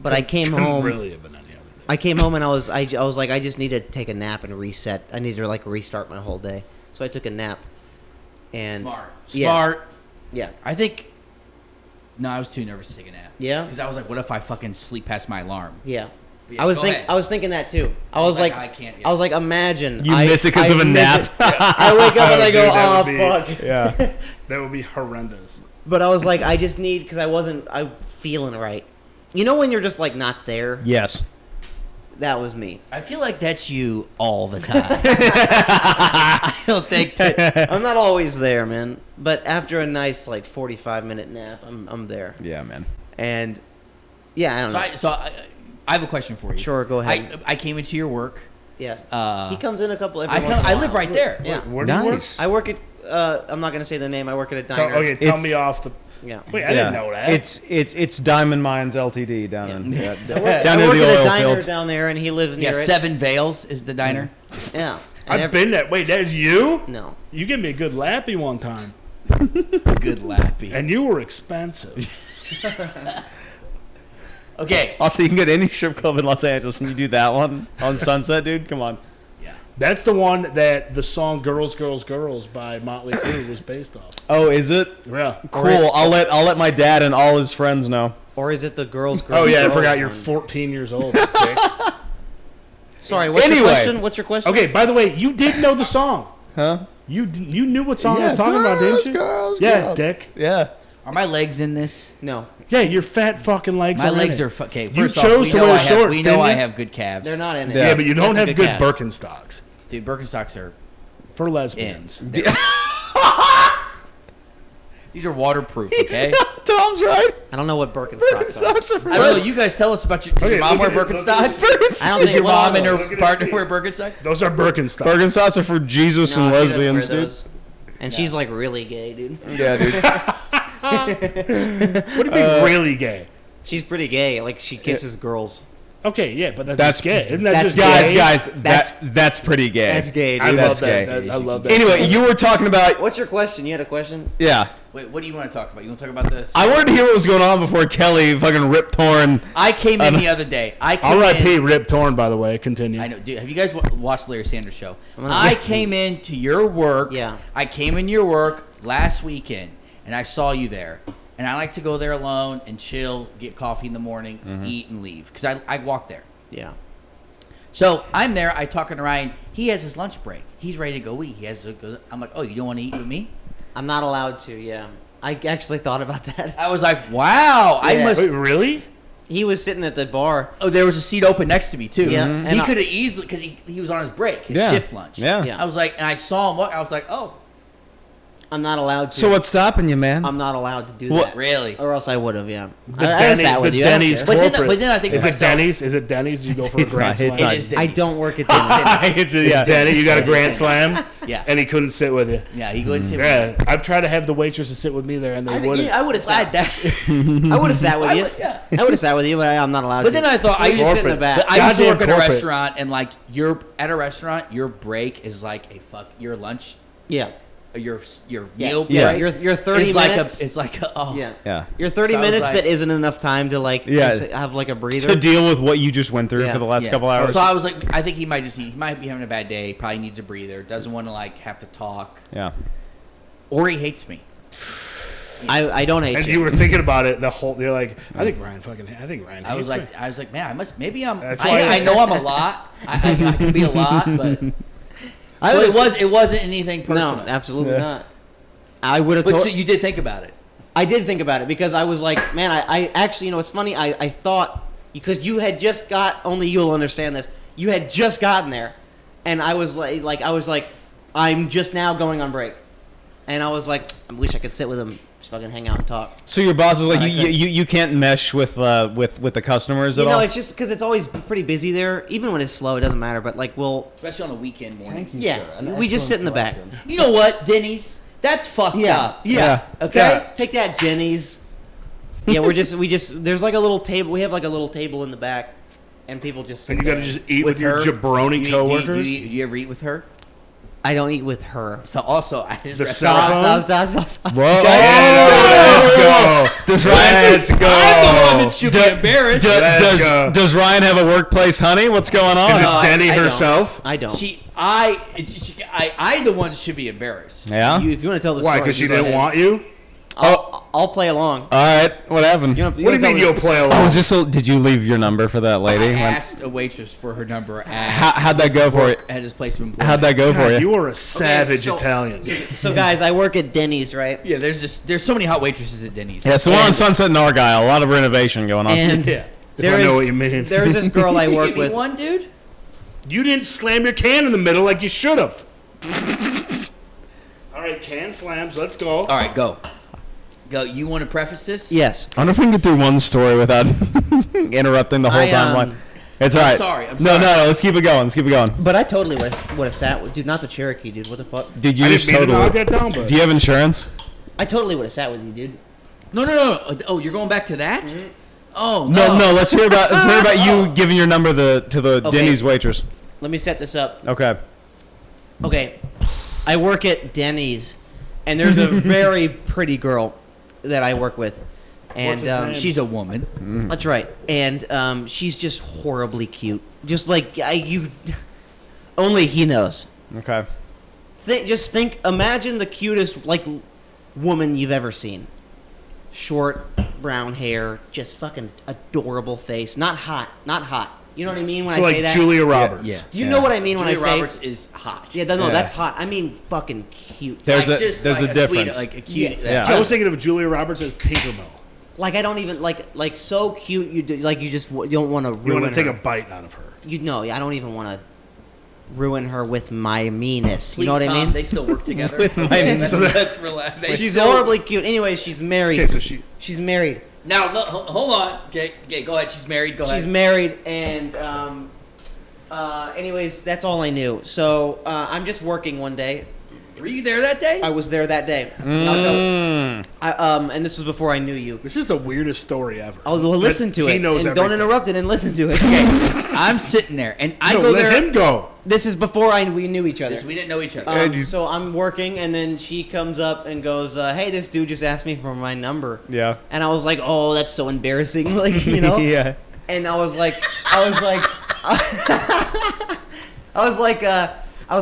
but I came Couldn't home. really have been any other day. I came home and I was like, I just need to take a nap and reset. I need to like restart my whole day. So I took a nap. And Smart. Yeah. Smart. Yeah. I think. No, I was too nervous to take a nap. Yeah? Because I was like, what if I fucking sleep past my alarm? Yeah. Yeah, I was go ahead. I was thinking that too. I was like, I can't. Yeah. I was like, imagine You miss it because of a miss nap. it. I wake up and I go, Dude, that oh would be- fuck. Yeah. That would be horrendous. But I was like, I just need because I'm feeling right. You know when you're just like not there? Yes. That was me. I feel like that's you all the time. I don't think that. I'm not always there, man. But after a nice like 45-minute nap, I'm there. Yeah, man. And yeah, I don't know. So I have a question for you. Sure, go ahead. I came into your work. Yeah. He comes in a couple every I once in a while. live right there. Yeah. Where do you work? Nice. I work at I'm not gonna say the name. I work at a So, diner. okay, tell It's- me off the. Yeah. Wait, I didn't know that. It's Diamond Mines Ltd. down in I down near work the at a oil diner fields. down there, and he lives near Yeah, it. Seven Vales is the diner. Yeah. And I've been that. Wait, that is you? No. You gave me a good lappy one time, Good lappy. and you were expensive. Okay. Also, you can go to any strip club in Los Angeles and you do that one on Sunset, dude. Come on. Yeah. That's the one that the song "Girls, Girls, Girls" by Motley Crue was based off. Oh, is it? Yeah. Cool. I'll let my dad and all his friends know. Or is it the girls? Oh yeah, I girls forgot you're one? 14 years old. Dick. Sorry. What's Anyway. your question? What's your question? Okay, by the way, you did know the song. Huh? You knew what song I was talking about, didn't you? Yeah, Dick. Yeah. Are my legs in this? No, Yeah, your fat fucking legs. My are in legs it. are okay. You First off, chose we to know wear I have- shorts, We know didn't I you? have good calves. they're not in it. Yeah. Yeah, but you don't That's a have good good cast. Birkenstocks Dude, Birkenstocks are for lesbians. these are waterproof. Okay. Tom's right. I don't know what Birkenstocks are. Socks are for I don't know. You guys tell us about your. Does Okay, your mom wear look at- Birkenstocks? look at- I don't Does think your mom and Look her at partner his wear feet. Birkenstocks? Those are Birkenstocks. Birkenstocks are for Jesus and No, she doesn't wear lesbians, dude. those. And she's like really gay, dude. Yeah, dude. What do you mean, really gay? She's pretty gay. Like she kisses girls. Okay, yeah, but that's That's gay. Isn't that that's just guys, gay? guys, that's pretty gay. That's gay, dude. I love That's that. gay. I love that. Anyway, you were talking about What's your question? You had a question? yeah. Wait, what do you want to talk about? You want to talk about this? I wanted to hear what was going on before Kelly fucking Rip Torn. I came in the other day. I came R.I.P. in. Rip Torn, by the way. Continue. I know. Dude, have you guys watched Larry Sanders Show? gonna- I came into your work. Yeah. I came in your work last weekend, and I saw you there. And I like to go there alone and chill, get coffee in the morning, eat, and leave. Because I walk there. Yeah. So I'm there. I talking to Ryan. He has his lunch break. He's ready to go eat. I'm like, oh, you don't want to eat with me? I'm not allowed to. Yeah. I actually thought about that. I was like, wow. I Yeah. must. Wait, really? He was sitting at the bar. Oh, there was a seat open next to me too. Yeah, He and I- could have easily because he was on his break, his Yeah. shift lunch. Yeah. Yeah. I was like, and I saw him walk. I was like, oh, I'm not allowed to. So what's stopping you, man? I'm not allowed to do What- that. really? Or else I would have. Yeah. The I sat with you. I don't Denny's care. But then- corporate. but then I think to is it myself- Denny's? Is it Denny's? You go for It's a grand not, it's slam. not. It is I Denny's. don't work at Denny's. It's Yeah. Denny. You got a It is grand Denny's. slam. Yeah. And he couldn't sit with you. Yeah, he go and sit. Yeah, I've tried to have the waitresses sit with me there, and they wouldn't. I would have Glad sat. that. I would have sat with you. Yeah. I would have sat with you, but I'm not allowed But to. then I thought So you just sit in the Corporate. back. But I used to Goddamn work at a corporate. restaurant, and like you're at a restaurant, your break is like your lunch, Yeah. your Yeah. meal Yeah. break. Your 30 it's minutes. like a oh Yeah. Yeah. Your 30 So I was minutes like- that isn't enough time to like Yeah. just have like a breather. To deal with what you just went through Yeah. for the last Yeah. couple hours. So I was like, I think he might be having a bad day. Probably needs a breather. Doesn't want to like have to talk, yeah. or he hates me. I don't hate And you. you were thinking about it the whole. You're like, I think Ryan I was hates me. like, man, maybe I'm. That's why- I know I'm a lot. I can be a lot, but I so would've- it wasn't anything personal. No, absolutely Yeah. not. I would have. But so you did think about it. I did think about it because I was like, man, I actually, you know, it's funny. I thought because you had just got. Only you'll understand this. You had just gotten there, and I was like, I'm just now going on break, and I was like, I wish I could sit with him, just fucking hang out and talk. So your boss is like, But I you, couldn't. you can't mesh with the customers at You know, all. it's just because it's always pretty busy there. Even when it's slow, it doesn't matter. But like, Especially on a weekend morning. yeah, we just sit in the back. You know what, Denny's? That's fucked up. Yeah. Okay. Yeah. Take that, Jenny's. Yeah, we just there's like a little table. We have like a little table in the back, and people just sit And you got to there. just eat with your jabroni Do coworkers. you ever eat with her? I don't eat with her. So also, I just The restaurant- cell phone? Stop. Whoa! Let's go. Does Ryan? Let's go. I'm the one that should be embarrassed. Let's go. Does Ryan have a workplace honey? What's going Is on? it No, Denny I don't. herself? I don't. I the one should be embarrassed. Yeah. If you want to tell the Why? story, Because she you go didn't ahead. want you? I'll play along. All right, what happened? You What do you mean you'll play Oh, along? is this? Did you leave your number for that lady? I asked a waitress for her number at How'd that go for you? at his place of employment. How'd that go for God, you? you are a savage so- Italian. So guys, I work at Denny's, right? Yeah, there's so many hot waitresses at Denny's. Yeah, so we're on And- Sunset and Argyle. A lot of renovation going on. And Yeah, if there I know is- what you mean. There's this girl I You work give me with. one, dude. You didn't slam your can in the middle like you should have. All right, can slams. Let's go. All right, go. You want to preface this? Yes. I wonder if we can get through one story without interrupting the whole timeline. It's all right. sorry, I'm No, sorry. no, let's keep it going. Let's keep it going. But I totally would have sat with, dude, not the Cherokee, dude. What the fuck? Dude, you I just didn't mean to knock totally. that down, but Do you have insurance? I totally would have sat with you, dude. No. Oh, you're going back to that? Mm-hmm. Oh No, no. Let's hear about you giving your number to the Okay. Denny's waitress. Let me set this up. Okay. Okay, I work at Denny's, and there's a very pretty girl that I work with, and What's his name? She's a woman. that's right, and she's just horribly cute, just like only he knows. Okay. Imagine the cutest like woman you've ever seen. Short, brown hair, just fucking adorable face. Not hot. You know what I mean when so I like say that? Julia Roberts. Yeah. Do you know what I mean when Julia I say? Roberts is hot. Yeah, no, Yeah. that's hot. I mean, fucking cute. There's Like, a just there's like a sweet, difference. like a cute. Yeah. I was thinking of Julia Roberts as Tinkerbell. Like I don't even like so cute. You don't want to ruin. You want to take her. a bite out of her. You know, I don't even want to ruin her with my meanness. Please, You know what I Tom, mean? They still work together. With my- That's relaxed. She's horribly cute. Anyways, she's married. Okay, so she's married. Now, look, hold on. Okay, go ahead. She's married. Go She's ahead. married, and anyways, that's all I knew. So I'm just working one day. Were you there that day? I was there that day. And this was before I knew you. This is the weirdest story ever. Well, listen to He it. knows and don't everything. interrupt it and listen to it. Okay. I'm sitting there, and I No, go let there. him go. This is before we knew each other. We didn't know each other. So I'm working, and then she comes up and goes, "Hey, this dude just asked me for my number." Yeah. And I was like, "Oh, that's so embarrassing," like Yeah. And I was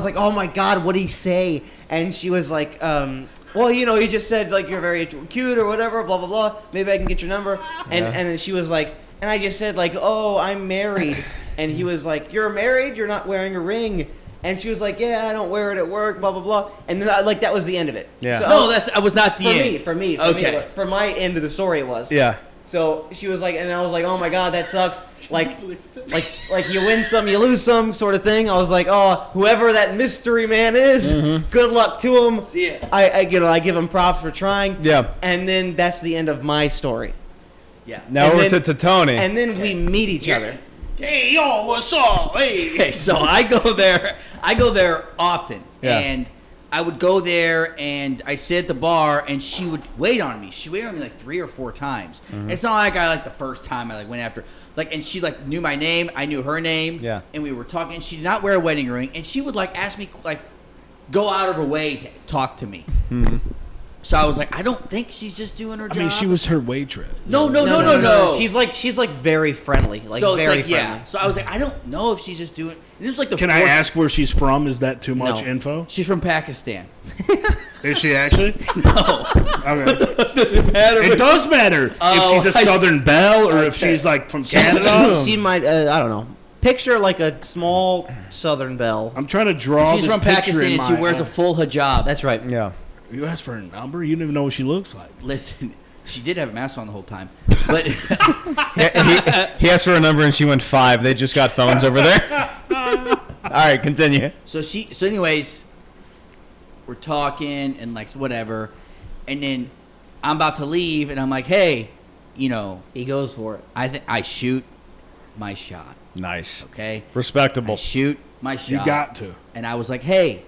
like, "Oh my God, what'd he say?" And she was like, "Well, he just said like you're very cute or whatever, blah blah blah. Maybe I can get your number." And Yeah. and then she was like, and I just said like, "Oh, I'm married." And he was like, "You're married? You're not wearing a ring?" And she was like, "Yeah, I don't wear it at work, blah blah blah." And then that was the end of it. Yeah. So, No, I was not the for end. me, for me, Okay. for my end of the story, it was. Yeah. So she was like, and I was like, "Oh my God, that sucks." Like you win some, you lose some, sort of thing. I was like, "Oh, whoever that mystery man is, good luck to him." Yeah. I give him props for trying. Yeah. And then that's the end of my story. Yeah. Now And we're then- to Tony. And then we meet each other. Hey, yo, what's up? Hey. Okay, so I go there often, Yeah. and I would go there and I sit at the bar and she would wait on me. She waited on me like 3 or 4 times. It's not like I the first time I went after and she knew my name, I knew her name, Yeah. and we were talking. And she did not wear a wedding ring, and she would ask me go out of her way to talk to me. So I was like, I don't think she's just doing her job. I mean, she was her waitress. No. She's like very friendly. Like so it's very like friendly. yeah. So I was like, I don't know if she's just doing. This was like the. Can I fourth- ask where she's from? Is that too much No. info? She's from Pakistan. Is she actually? No. Okay. Does it matter? It does matter Oh, if she's a I Southern Belle or if Okay. she's from Canada. She might. I don't know. Picture like a small Southern belle. I'm trying to draw She's this from picture Pakistan in and she my wears a head. full hijab. That's right. yeah. You asked for her number? You don't even know what she looks like. Listen, she did have a mask on the whole time, but He asked for a number and she went 5. They just got phones over there. All right, continue. so anyways, we're talking and whatever, and then I'm about to leave and I'm like, hey, He goes for it. I shoot my shot. Nice. Okay, I Respectable. shoot my shot. You got to. And I was like, hey,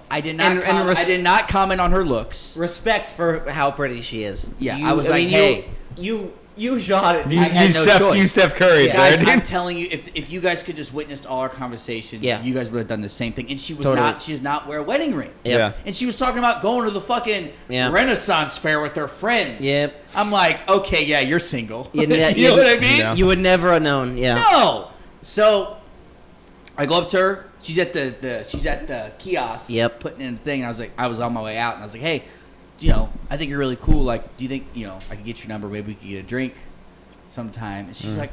I did not. And I did not comment on her looks. Respect for how pretty she is. Yeah, I was like, hey. you shot it. You, I had no choice. you Steph Curry Yeah. there, Guys, dude. I'm telling you, if you guys could just witnessed all our conversations, Yeah. you guys would have done the same thing. And she was Totally. she does not wear a wedding ring. Yep. Yeah. And she was talking about going to the fucking Yeah. Renaissance fair with her friends. Yep. I'm like, okay, yeah, you're single. You, You know what I mean? Yeah. You would never have known. Yeah. No. So I go up to her. She's at the kiosk. Yep. Putting in the thing. And I was on my way out, and I was like, hey, I think you're really cool. Like, do you think, I could get your number? Maybe we could get a drink sometime. And she's like,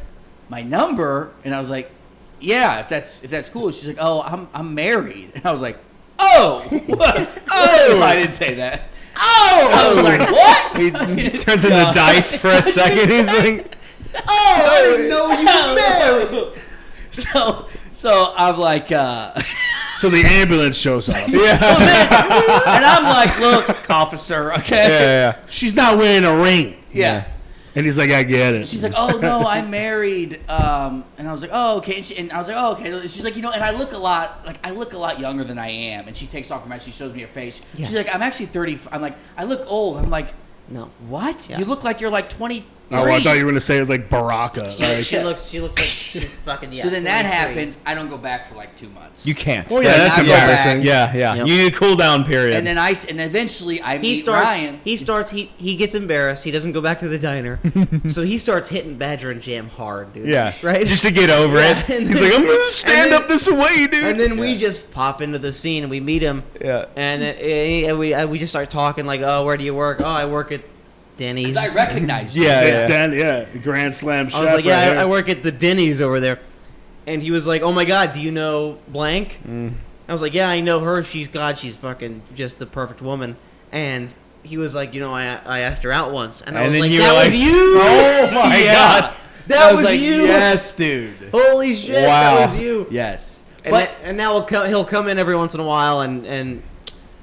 my number? And I was like, yeah, if that's cool. She's like, oh, I'm married. And I was like, oh, what? Oh, I didn't say that. Oh, I was like, what? He turns into dice for a second. He's like, oh, I didn't know you were married. So I'm like, So the ambulance shows up. yeah. and I'm like, look, officer, okay? Yeah. She's not wearing a ring. Yeah. And he's like, I get it. She's like, oh, no, I'm married. And I was like, oh, okay. And I was like, oh, okay. She's like, and I look a lot younger than I am. And she takes off her mask. She shows me her face. Yeah. She's like, I'm actually 30. I'm like, I look old. I'm like, No. what? Yeah. You look like you're like 23. Oh, I thought you were going to say it was like Baraka. Like, She looks like she's fucking. Yeah, So then that 43. happens. I don't go back for like 2 months. You can't. well, yeah, that's I go back. embarrassing. Yeah. Yep. You need a cool down period. And then eventually I He meet starts. Ryan. He gets embarrassed. He doesn't go back to the diner, so he starts hitting Badger and Jam hard, dude. yeah. Right. Just to get over Yeah, it. and He's then- like, I'm going to stand then- up this way, dude. And then we just pop into the scene and we meet him. Yeah. And we just start talking like, oh, where do you work? Oh, I work at Denny's. 'Cause I recognized you. Yeah. Then, Grand Slam chef. I was like, right yeah, here. I work at the Denny's over there. And he was like, oh my God, do you know blank? I was like, yeah, I know her. She's fucking just the perfect woman. And he was like, I asked her out once. And I And was then like, you that were was like, you. Oh my Yeah. God. That I was like, you. Yes, dude. Holy shit, Wow. that was you. Yes. And now he'll come in every once in a while and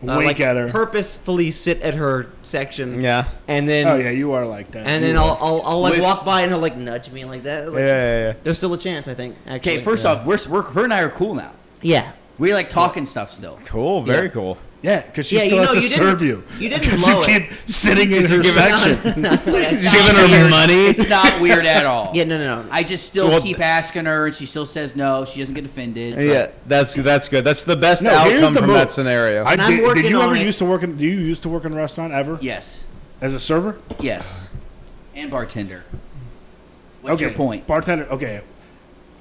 Wink at her. purposefully sit at her section. Yeah. And then Oh, yeah, you are like that. and You then are. I'll like With- walk by and he'll like nudge me like that. Like, Yeah. There's still a chance, I think. Actually. Okay, first off, her and I are cool now. Yeah. We like talking stuff still. Cool. Very Yeah. cool. Yeah, because she Yeah, still you has know, to you didn't- serve you. you didn't Because blow you it. keep sitting in her section. She's giving her money. It's not weird at all. Yeah, no. I just still Well, keep asking her, and she still says no. She doesn't get offended. Yeah, that's good. That's the best No, here's outcome the from move. that scenario. And I'm Did working you on ever it. used to work in? Do you used to work in a restaurant ever? Yes. As a server? Yes. And bartender. What's Okay. your point? Bartender. Okay.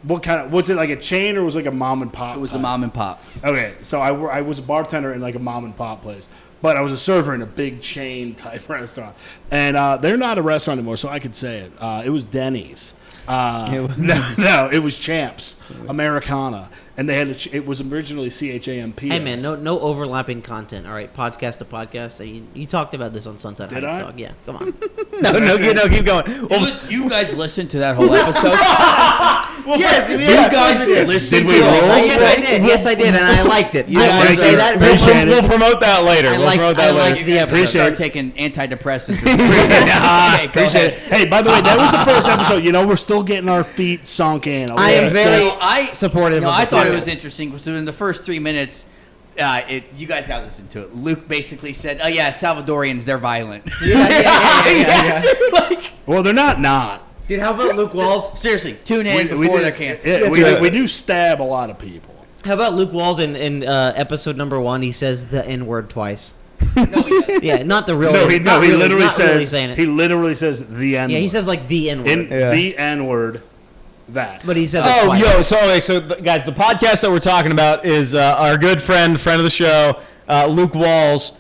What kind of? Was it like a chain or was it like a mom and pop? It was a mom and pop. Okay, so I was a bartender in like a mom and pop place, but I was a server in a big chain type restaurant, and they're not a restaurant anymore, so I could say it. It was Denny's. No, it was Champs Americana, and they had it was originally CHAMP. Hey man, no overlapping content. All right, podcast to podcast. You talked about this on Sunset Did Heights, I? dog. Yeah, come on. No, keep going. Well, You guys listened to that whole episode? Yes, You guys listened Did we to the roll? whole Yes, I did. Yes, I did, and I liked it. You I guys want to say are- that. appreciate we'll promote that later. I We'll like- promote I that like later. the episode. Appreciate Start it. taking antidepressants. Okay, go ahead. Hey, by the way, that was the first episode. You know, we're still getting our feet sunk in. I am Okay? very I supportive. of I the thought it podcast. was interesting. So in the first 3 minutes, you guys got to listen to it. Luke basically said, "Oh yeah, Salvadorians, they're violent." Yeah. Dude, like, Well, they're not. Dude, how about Luke Walls? seriously, tune in before they're canceled. Yeah, Yes, we do stab a lot of people. How about Luke Walls in episode number 1? He says the N word twice. No, he doesn't. Yeah, not the real. No, he not really, literally not really says saying it. he literally says the N. Yeah, he says like the N word, in Yeah. the N word. That. but he says it Oh, twice. so guys, the podcast that we're talking about is our good friend of the show, Luke Walls.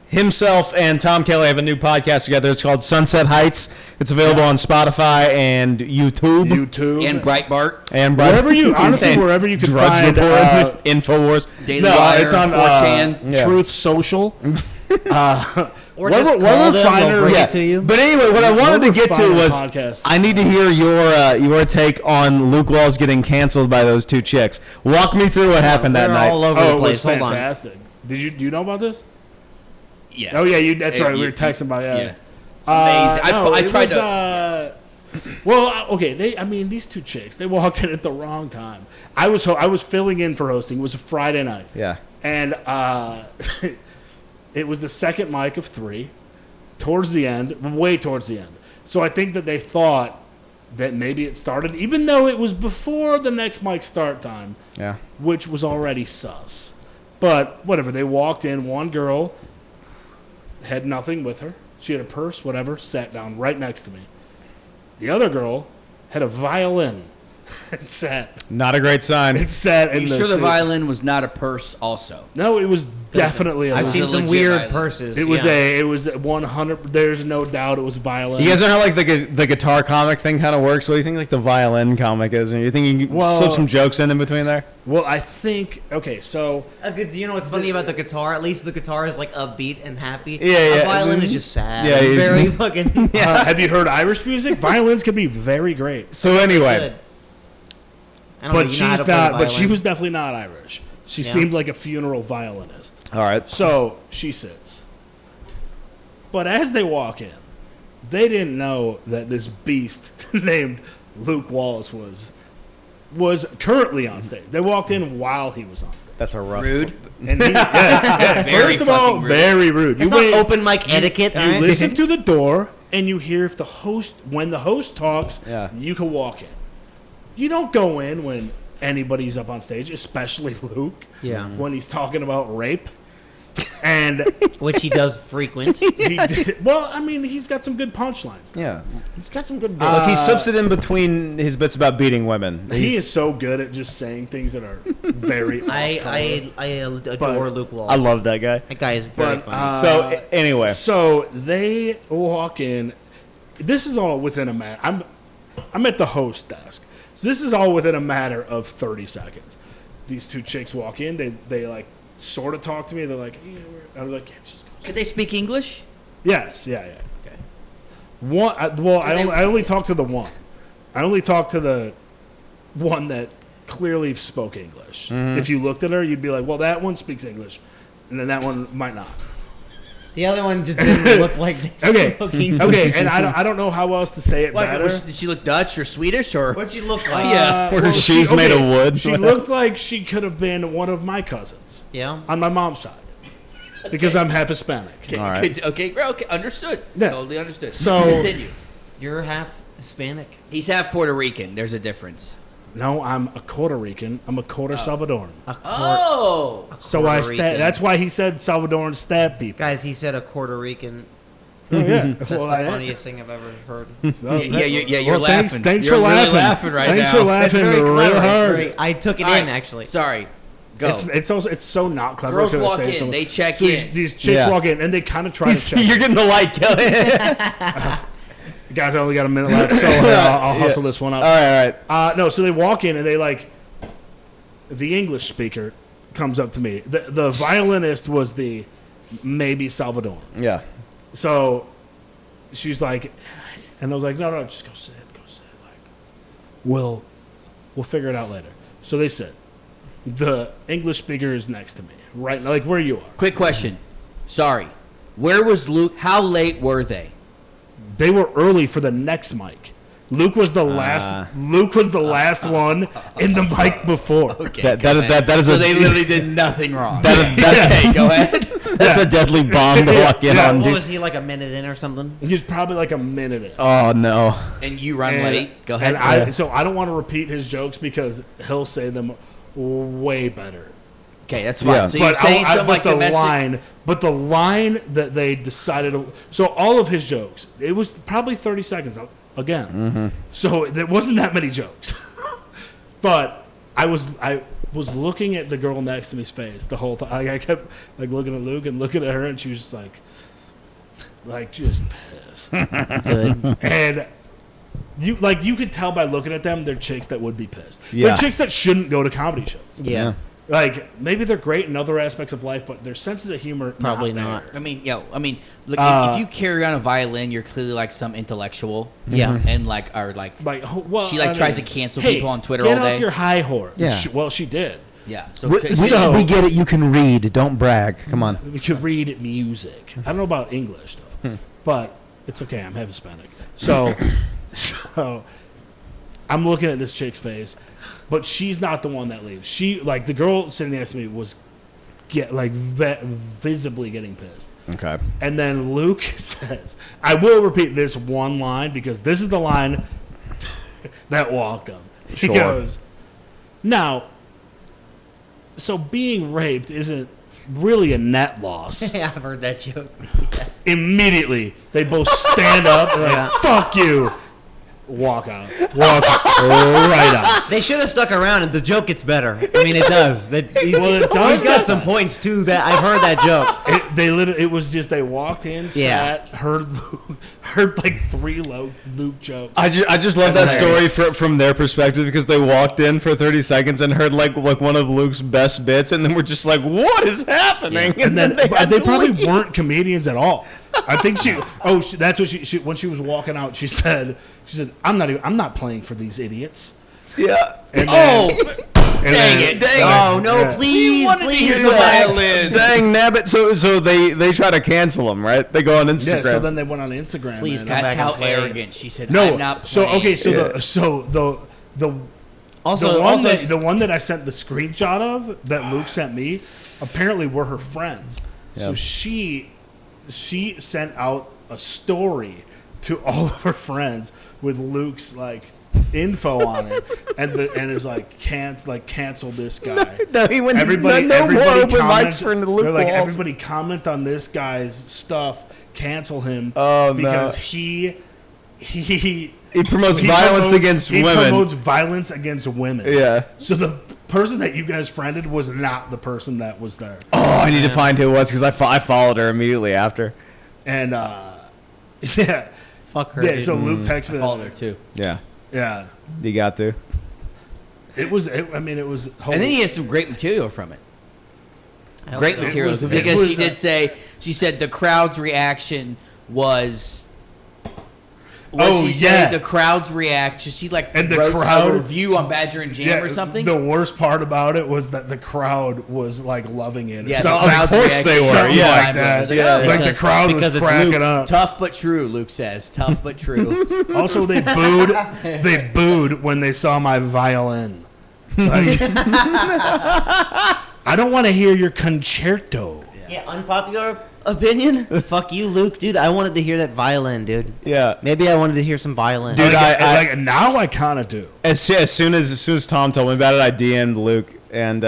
Himself and Tom Kelly have a new podcast together. It's called Sunset Heights. It's available on Spotify and YouTube. YouTube And Breitbart, And wherever you honestly and wherever you can Drudge find Report, Infowars. Daily Wire, it's on 4chan. Yeah. Truth Social. Or just call them, they'll bring it to you. But anyway, what I wanted to get to Finer was podcast. I need to hear your take on Luke Walls getting canceled by those two chicks. Walk me through what happened that They're night. all over Oh, the it was place. Hold on. fantastic. Do you know about this? Yes. Oh yeah, that's Hey, right. We were texting about it. Yeah. Amazing. No, I it tried was, to. well, okay. These two chicks. They walked in at the wrong time. I was filling in for hosting. It was a Friday night. Yeah. And it was the second mic of 3, towards the end, way towards the end. So I think that they thought that maybe it started, even though it was before the next mic start time, Yeah. which was already sus. But whatever, they walked in. One girl had nothing with her. She had a purse, whatever, sat down right next to me. The other girl had a violin and sat. Not a great sign. It sat Are in you the sure the seat. violin was not a purse also? No, it was definitely a I've violin. seen was a some legit weird violin. purses. It was yeah. it was 100. There's no doubt it was violin. You guys know how like the guitar comic thing kind of works? What do you think like the violin comic is? And you think you can Well- slip some jokes in between there? Well, I think so. Do you know what's funny about the guitar? At least the guitar is like upbeat and happy. Yeah, A yeah. violin is just sad. Yeah, and you- very fucking. Have you heard Irish music? Violins can be very great. So anyway, Good. I don't know, But you know how she's to play the not. But she violin. was definitely not Irish. She Yeah. seemed like a funeral violinist. all right. So she sits. But as they walk in, they didn't know that this beast named Luke Wallace was currently on stage. They walked in while he was on stage. That's a rough. Rude. And he, yeah, Very first of all, fucking rude. very rude. It's not open mic etiquette. You all right? listen to the door, and you hear if the host, when the host talks, Yeah. you can walk in. You don't go in when anybody's up on stage, especially Luke. Yeah. When he's talking about rape, and Which he does frequent. he did, well, I mean, he's got some good punchlines. Yeah. He's got some good bits. Like he slips it in between his bits about beating women. He He's- is so good at just saying things that are very. I adore But- Luke Wallace. I love that guy. that guy is very But, funny. So anyway, So they walk in. This is all within a matter. I'm at the host desk. So this is all within a matter of 30 seconds. These two chicks walk in. They like sort of talk to me. They're like, yeah, I was like, yeah, just go. Could they speak English? Yes, yeah. Okay. One. I only talked to the one. I only talked to the one that clearly spoke English. Mm-hmm. If you looked at her, you'd be like, well, that one speaks English, and then that one might not. The other one just didn't look like. Okay, Looking- okay, and I don't know how else to say it better. Did she look Dutch or Swedish or? What'd she look like? Yeah. Were her shoes made of wood? She looked like she could have been one of my cousins Yeah. on my mom's side, because I'm half Hispanic. All right. Okay, understood. Yeah. Totally understood. So- Continue. You're half Hispanic. He's half Puerto Rican. There's a difference. No, I'm a Puerto Rican. I'm a quarter Salvadoran. Oh. So Puerto Rican. That's why he said Salvadoran stab people. Guys, he said a Puerto Rican. Oh, yeah. That's Well, the I am. funniest thing I've ever heard. You're Well, thanks- laughing. thanks You're for really laughing. laughing right Thanks now. for That's laughing very real clever. It's hard. very- I took it All in right, actually. Sorry. Go. It's so not clever. Girls 'cause I walk say it in, so- they check so in. These chicks Yeah. walk in and they kind of try to check. You're getting the light, Kelly. Guys, I only got a minute left, so I'll hustle this one up. all right. No, so they walk in and they like. The English speaker comes up to me. The violinist was the maybe Salvadoran. Yeah. So she's like, and I was like, no, just go sit. Like, we'll figure it out later. So they sit. The English speaker is next to me, right, like where you are. Quick question. Sorry. Where was Luke? How late were they? They were early for the next mic. Luke was the last. Luke was the last one in the mic before. Okay. That go ahead. is So a they literally did nothing wrong. that's Okay, go ahead. that's a deadly bomb to walk in Yeah. on. What Dude. was he like a minute in or something? He was probably like a minute in. Oh no. And you run And- late. Go ahead. And so I don't want to repeat his jokes because he'll say them way better. Okay, that's fine. Yeah. So you're saying something like the domestic. line that they decided. So all of his jokes, it was probably 30 seconds again. Mm-hmm. So there wasn't that many jokes, but I was looking at the girl next to me's face the whole time. I kept like looking at Luke and looking at her, and she was just like just pissed. Good. And you could tell by looking at them, they're chicks that would be pissed. Yeah. They're chicks that shouldn't go to comedy shows. Yeah. Like maybe they're great in other aspects of life, but their senses of humor Probably not. not. there. I mean, look. If you carry on a violin, you're clearly like some intellectual. Yeah. And like, are like, Like, well, She, like, I tries mean, to cancel hey, people on Twitter get all day. off your high horse. Yeah. Well, she did. yeah. So, So- get it. You can read. Don't brag. Come on. We could read music. I don't know about English though, but it's okay. I'm half Hispanic, so I'm looking at this chick's face, but she's not the one that leaves. She like the girl sitting next to me was visibly getting pissed. Okay. And then Luke says, I will repeat this one line because this is the line that walked him. He Sure. goes, now, so being raped isn't really a net loss. Yeah, I've heard that joke. Immediately, they both stand up and like, Yeah. fuck you. walk out. Walk right out. They should have stuck around, and the joke gets better. I mean, it does. Well, it does He's got get some better. points too. That I've heard that joke. It was just they walked in, Yeah. sat, heard like 3 Luke jokes. I just love that story from their perspective because they walked in for 30 seconds and heard like one of Luke's best bits, and then we're just like, "What is happening?" And then had they to probably leave. weren't comedians at all. I think that's what she when she was walking out. She said, I'm not playing for these idiots. Yeah. And Oh, and dang it. Oh no! Yeah. Please, wanted to please hear go the back. violin. Dang nabbit! So they try to cancel him, right? They go on Instagram. Yeah, so then they went on Instagram. Please and- come That's back and how play. arrogant. She said, No, I'm not so playing. okay, so Yeah. the Also, the one that I sent the screenshot of that Luke sent me apparently were her friends. So Yeah. she sent out a story to all of her friends with Luke's like info on it, and is like cancel this guy. No, he went. Everybody, no more everybody open comment, mics for Luke they're like, Walls. everybody comment on this guy's stuff, cancel him Oh, because no. he He promotes he violence promotes- against he women. promotes violence against women. Yeah. So the person that you guys friended was not the person that was there. Oh, I need to find who it was because I followed her immediately after. And yeah, Fuck her. yeah. dude. So Luke texted me. Followed her too. Yeah, Yeah, you got to. it was. I mean, it was. And then he has some great material from it. I hope Great so. material. was- it Because was, she did say, she said the crowd's reaction was... Oh, she yeah. say the crowd's reaction? She like And the wrote crowd- a review on Badger and Jam or something? The worst part about it was that the crowd was like loving it. Yeah, So- the crowd's of course they reaction- were, something yeah. like that. Like, Yeah, oh, like the because- crowd because was it's cracking Luke. up. Tough but true, Luke says. Tough but true. Also, they booed. They booed when they saw my violin. Like, I don't want to hear your concerto. Yeah, unpopular opinion. Fuck you, Luke, dude. I wanted to hear that violin, dude. Yeah. Maybe I wanted to hear some violin. Dude, Like now, I kind of do. As soon as Tom told me about it, I DM'd Luke and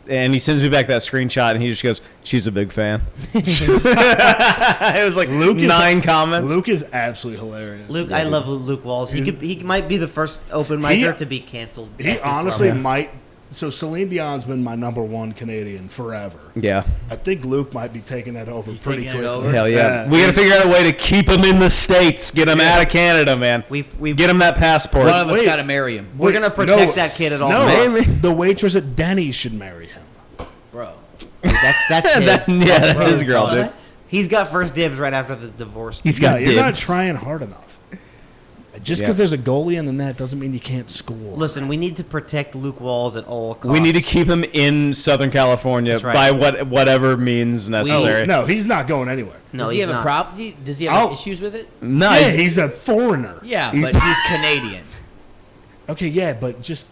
and he sends me back that screenshot and he just goes, "She's a big fan." It was like Luke is- 9 comments. Luke is absolutely hilarious. Luke, I love Luke Walls. He might be the first open micer to be canceled. He at this honestly level. might. So Celine Dion's been my #1 Canadian forever. Yeah. I think Luke might be taking that over pretty taking it quickly. over? Hell yeah. Yeah. We got to figure out a way to keep him in the States. Get him out of Canada, man. We've Get him that passport. One of us Wait. got to marry him. We're gonna protect that kid at all No, costs. Maybe. the waitress at Denny's should marry him. Bro. That's his. That's his girl, dude. What? He's got first dibs right after the divorce. He's Yeah, got you're not dibs. trying hard enough. Just Yeah. because there's a goalie in the net doesn't mean you can't score. Listen, we need to protect Luke Walls at all costs. We need to keep him in Southern California That's right. by whatever means necessary. No, he's not going anywhere. No, Does he he's have a not. problem? Does he have Oh. issues with it? No, Yeah, he's- he's a foreigner. Yeah, but he's Canadian. Okay, yeah, but just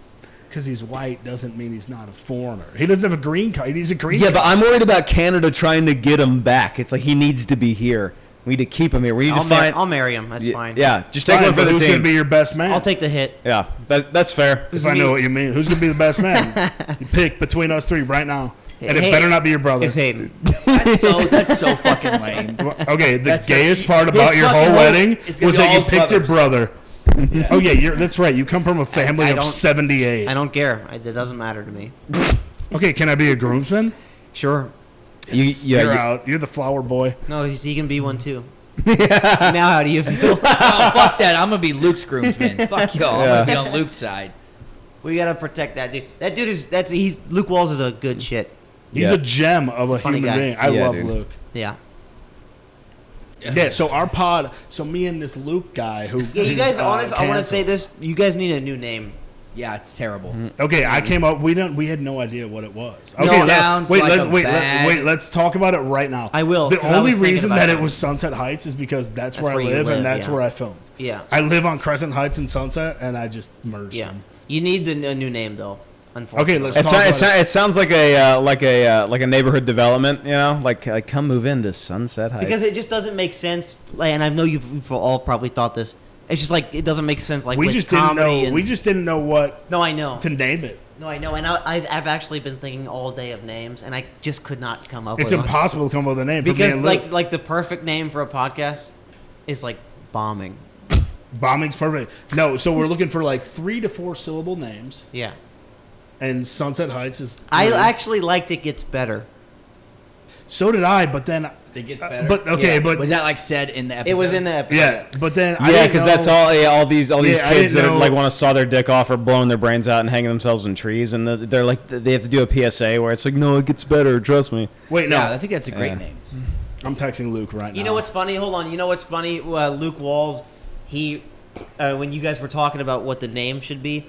because he's white doesn't mean he's not a foreigner. He doesn't have a green card. He's a green yeah, card. but I'm worried about Canada trying to get him back. It's like he needs to be here. We need to keep him here. We need to find. I'll marry him. That's fine. Yeah, just take Fine, one for but the who's team. going to be your best man? I'll take the hit. Yeah, that's fair. If I know what you mean. Who's going to be the best man? You pick between us 3 right now. And it Hey, better not be your brother. It's Hayden. That's so fucking lame. Okay, the That's gayest a- part his about your fucking whole whole- wedding it's gonna was be that all you his picked your brothers. brother. Oh, yeah, that's right. You come from a family I of don't- 78. I don't care. It doesn't matter to me. Okay, can I be a groomsman? Sure. You're out. You're the flower boy. No, he can be one too. Now, how do you feel? Oh, fuck that. I'm going to be Luke's groomsman. Fuck y'all. I'm going to be on Luke's side. We gotta protect that dude. That dude is he's Luke Walls is a good shit. He's Yeah. a gem of a funny human guy. being. I Yeah, love dude. Luke. Yeah. Yeah, so our pod, so me and this Luke guy who. Yeah, you guys. Honest, I want to canceled. say this. You guys need a new name. Yeah, it's terrible. Okay, I came up. We had no idea what it was. No, Okay, it sounds wait, like let's, a wait, bad- wait. Let's talk about it right now. I will, The 'cause I only was thinking reason about that it. it was Sunset Heights is because that's where I where you live, live, and that's yeah. where I filmed. Yeah. I live on Crescent Heights and Sunset, and I just merged Yeah. them. You need a new name though. Okay, Unfortunately. let's It, talk so- about it, so- it sounds like a neighborhood development, you know, like come move into Sunset Heights. Because it just doesn't make sense. Like, and I know you've all probably thought this. It's just like it doesn't make sense. Like we with just didn't comedy know. and- We just didn't know what No, I know. to name it. No, I know. And I've actually been thinking all day of names, and I just could not come up It's with one. impossible to come up with a name for me Because and Luke. like the perfect name for a podcast is like bombing. Bombing's perfect. No, so we're looking for like 3 to 4 syllable names, Yeah. and Sunset Heights is. I 3. actually liked It Gets Better. So did I, but then. It gets better. But okay, Yeah. but was that like said in the episode? It was in the episode. yeah, but then Yeah, because that's all these Yeah, I kids didn't that are, know- like want to saw their dick off or blowing their brains out and hanging themselves in trees, and they're like they have to do a PSA where it's like, no, it gets better, trust me. Wait, no, Yeah, I think that's a great Yeah. name. I'm texting Luke right now. You know what's funny? Hold on. You know what's funny? Luke Walls, he, when you guys were talking about what the name should be,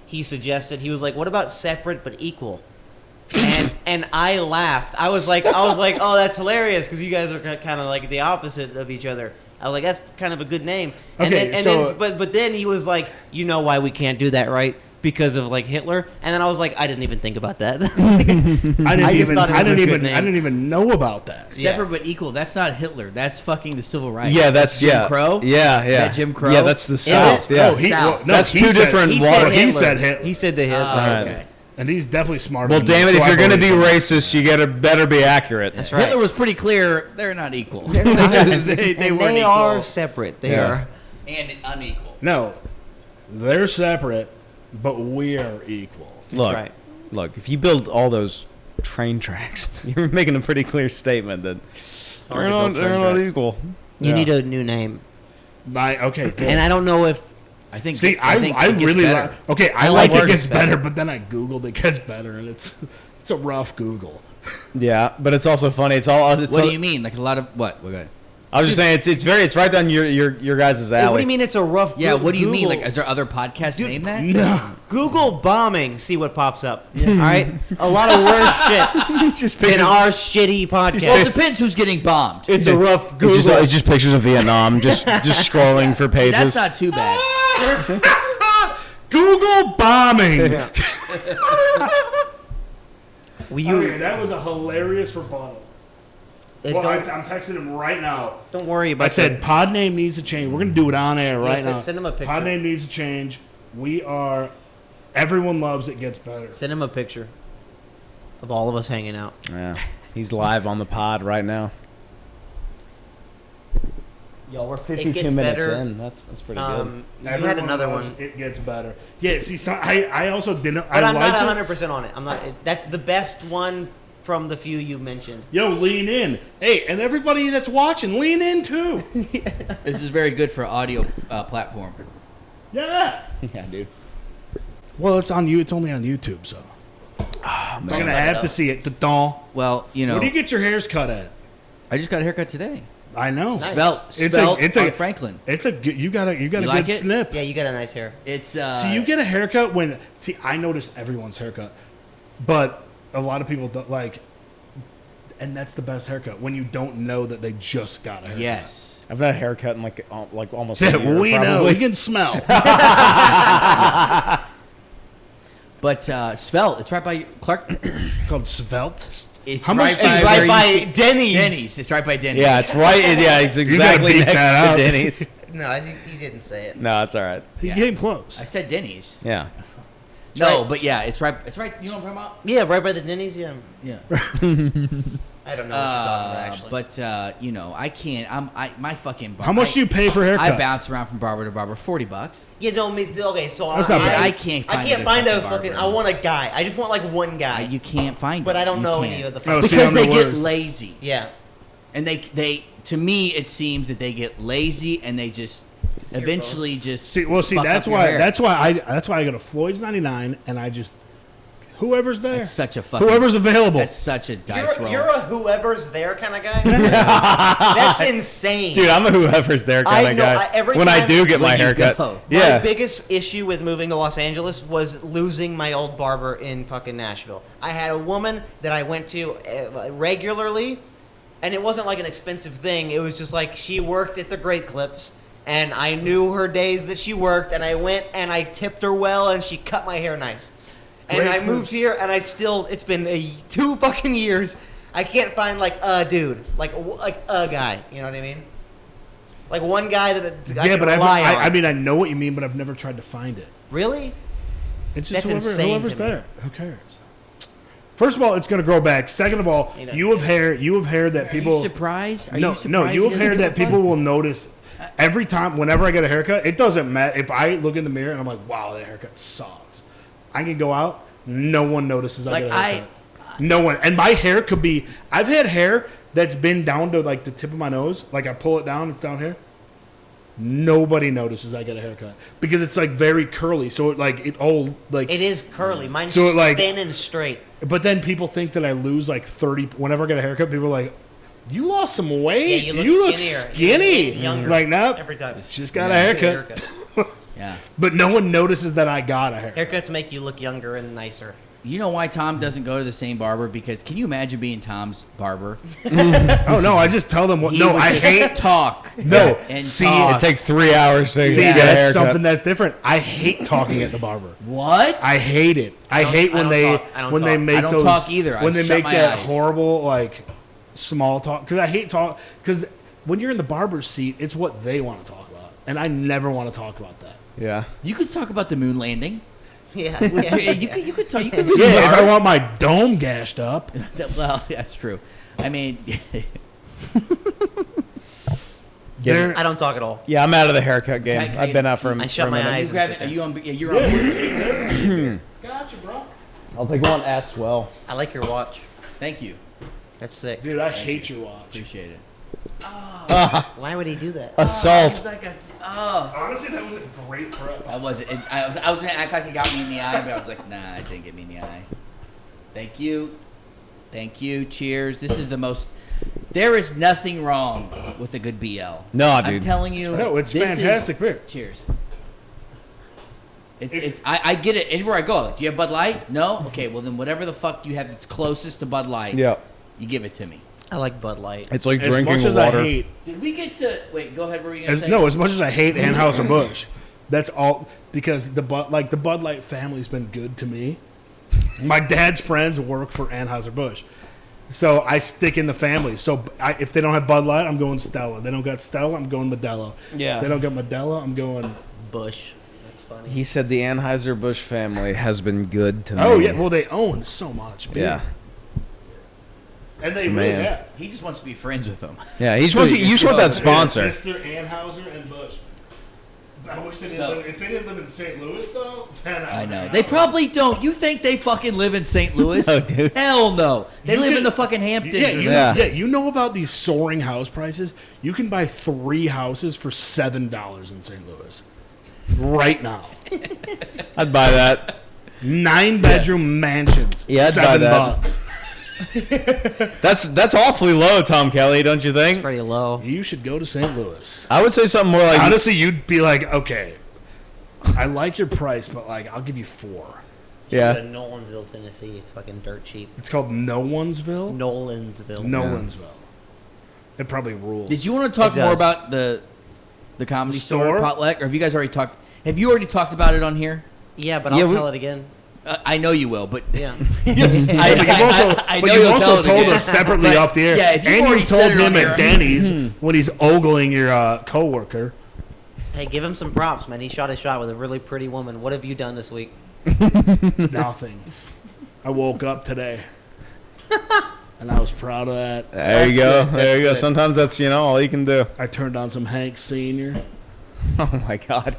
he suggested, he was like, what about separate but equal? And I laughed. I was like, oh, that's hilarious because you guys are kind of like the opposite of each other. I was like, that's kind of a good name. And Okay, but then he was like, you know why we can't do that, right? Because of like Hitler. And then I was like, I didn't even think about that. I just thought it was a good name. I didn't even know about that. Yeah. Separate but equal. That's not Hitler. That's fucking the civil rights. Yeah, that's Jim yeah. Crow. Yeah, yeah. That Jim Crow? Yeah, that's the Is South. it? Yeah. Oh, he, South. no, That's he two said- different he Well, said he Hitler. said Hitler. He said to his. Right. Okay. And he's definitely smarter. Well, than damn me, it! so If I you're gonna be believe him. racist, you gotta better be accurate. That's right. Hitler was pretty clear. They're not equal. they And weren't they equal. are separate. They Yeah. are. And unequal. No, they're separate, but we're equal. Look, right. look. If you build all those train tracks, you're making a pretty clear statement that hard to build train they're not tracks. equal. You Yeah. need a new name. Okay. And I don't know if I think. See, I think I it gets really better. like. Okay, I I like like it gets It Gets better, Better. but then I googled it gets better, and it's a rough Google. Yeah, but it's also funny. It's all. It's What all, do you mean? Like a lot of what? Okay. I was just saying it's right down your guys' alley. What do you mean it's a rough? Yeah. What do you mean? Google- Like, is there other podcasts named that? No, Google bombing? See what pops up. All right, a lot of worse shit Just than pictures. our shitty podcast. Well, it depends who's getting bombed. It's a rough Google. It's just pictures of Vietnam. Just scrolling for pages. That's not too bad. Google bombing. Will you? That was a hilarious rebuttal. Well, I'm texting him right now. Don't worry about. I said pod name needs to change. We're gonna do it on air right now. Send him a picture. Pod name needs to change. We are. Everyone loves it gets better. Send him a picture of all of us hanging out. Yeah, he's live on the pod right now. Y'all, we're 52 gets minutes better. in. That's pretty good. You Everyone had another loves one, It gets better. Yeah. See, so I also didn't. but I'm liked not it. 100% on it. I'm not. That's the best one from the few you mentioned. Yo, lean in. Hey, and everybody that's watching, lean in too. This is very good for audio platform. Yeah. Yeah, dude. Well, it's on you. It's only on YouTube, so I'm gonna have to see it. Da-dong. Well, you know, Where do you get your hairs cut at? I just got a haircut today. I know. Svelte It's on a Franklin. It's a good. You got a You good like it? snip. Yeah, you got a nice hair. It's So you get a haircut when I notice everyone's haircut, but a lot of people don't like, and that's the best haircut when you don't know that they just got a haircut. yes. I've had a haircut in like almost. A Yeah, year, we know. probably. We can smell. But Svelte, it's right by Clark. It's called svelte. It's How much- right by, It's right where by you- Denny's. Denny's. It's right by Denny's. Yeah, it's right. Yeah, it's exactly beep next that to out. Denny's. No, I think you didn't say it. No, it's all right. He Yeah. came close. I said Denny's. Yeah. No, right. but yeah, it's right. It's right. You know what I'm talking Yeah, right by the Denny's. Yeah. about? I don't know what you're talking about actually. But you know, I can't. My fucking. How much do you pay for haircuts? I bounce around from barber to barber. $40. you know me. Okay, so That's not bad. I can't find. I can't a find a fucking fucking. barber. I want a guy. I just want like one guy. You can't find. but it. I don't You know can't. any of the. Oh, fucking see, because I'm the they get worst. lazy, yeah. and they to me it seems that they get lazy and they just your eventually just See, fuck that's up your why. hair. That's why I go to Floyd's 99 and I just whoever's there, That's such a fucking. whoever's available. That's such a dice roll. You're a whoever's there kind of guy. That's insane. Dude, I'm a whoever's there kind I of know, guy. every when I time- do get my when you haircut. go. My Yeah. biggest issue with moving to Los Angeles was losing my old barber in fucking Nashville. I had a woman that I went to regularly, and it wasn't like an expensive thing. It was just like she worked at the Great Clips, and I knew her days that she worked, and I went and I tipped her well, and she cut my hair nice. And Great I moved Clips. here, and it's been 2 fucking years. I can't find like a dude, like a guy. You know what I mean? Like one guy that I yeah, can but rely on. I mean, I know what you mean, but I've never tried to find it. Really? It's just That's insane whoever's to me. there. Who cares? First of all, it's going to grow back. Second of all, You know. you have hair. You have hair that Are people. you surprised? Are no, you surprised no, you he have doesn't hair give a that people fuck? will notice. every time, whenever I get a haircut, it doesn't matter. If I look in the mirror and I'm like, wow, that haircut sucks. I can go out, no one notices I get a haircut. No one. And my hair could be, I've had hair that's been down to like the tip of my nose. Like I pull it down, it's down here. Nobody notices I get a haircut because it's like very curly. So it all like. It is curly. Mine's so thin and straight. But then people think that I lose like 30. Whenever I get a haircut, people are like, "You lost some weight. Yeah, you look skinnier. skinny." You look younger. Like now, Every time. just got a haircut. Yeah. But no one notices that I got a haircut. Haircuts make you look younger and nicer. You know why Tom doesn't go to the same barber? Because can you imagine being Tom's barber? Oh no, I just tell them what. He No, would I just hate. talk. No, and see, talk. It'd take 3 hours to see, get a that's haircut. something that's different. I hate talking at the barber. What? I hate it. I hate when they make I don't those talk either. I when they shut make my that eyes. horrible like small talk because I hate talk because when you're in the barber's seat, it's what they want to talk about, and I never want to talk about that. Yeah. You could talk about the moon landing. Yeah. You could talk. You could Yeah, if I want my dome gashed up. Well, that's true. I mean, They're- I don't talk at all. Yeah, I'm out of the haircut game. Can I I've been out for, I for shut a my minute. eyes. you grab it. Are you on? Yeah, you're on. Gotcha, bro. I'll take one as well. I like your watch. Thank you. That's sick. Dude, I hate your watch. Appreciate it. Why would he do that? Assault. It's like oh. Honestly, that was a great prep. I wasn't. I was gonna act like it got me in the eye, but I was like, nah, it didn't get me in the eye. Thank you. Thank you. Cheers. This is the most. There is nothing wrong with a good BL. No, I'm dude. telling you. No, it's this is- fantastic beer. Cheers. It's I get it. Anywhere I go, do you have Bud Light? No? Okay, well then whatever the fuck you have that's closest to Bud Light, Yeah. you give it to me. I like Bud Light. It's like As drinking much as water. I hate, Did we get to wait, go ahead, what were you gonna say? as much as I hate Anheuser-Busch, that's all because the Bud Light family's been good to me. My dad's friends work for Anheuser-Busch. So I stick in the family. So if they don't have Bud Light, I'm going Stella. They don't got Stella, I'm going Modelo. Yeah. They don't got Modelo, I'm going. Bush. That's funny. He said the Anheuser-Busch family has been good to me. Oh yeah, well they own so much beer. Yeah. And they really Man. have. He just wants to be friends with them. Yeah, he's supposed to, you just want that sponsor. Mr. Anheuser and Busch. I wish they didn't So- live, if they didn't live in St. Louis though, then I know. They probably don't. You think they fucking live in St. Louis? No, dude. Hell no. They You live can- in the fucking Hamptons. Yeah, or you, Yeah. you know about these soaring house prices? You can buy 3 houses for $7 in St. Louis. Right now. I'd buy that. 9-bedroom mansions. Yeah, I'd buy $7. that. That's awfully low, Tom Kelly, don't you think? Pretty low. You should go to St. Louis. I would say something more like Honestly, you'd be like, okay, I like your price, but like, I'll give you 4. Go to yeah. Nolansville, Tennessee. It's fucking dirt cheap. It's called No One'sville. Nolansville. Nolansville. It probably rules. Did you want to talk It more does. about the comedy The store store? potluck, or have you guys already talked? Have you already talked about it on here? Yeah, but Yeah, I'll we- tell it again. I know you will, but Yeah. But you've also, I but know you've you'll tell also it told again. us separately But, off the air. yeah, if you've and already you've told said it him on at here- Denny's when he's ogling your coworker. Hey, give him some props, man. He shot his shot with a really pretty woman. What have you done this week? Nothing. I woke up today, and I was proud of that. There you go. good. There That's you go. good. Sometimes that's, all you can do. I turned on some Hank Senior. Oh my god.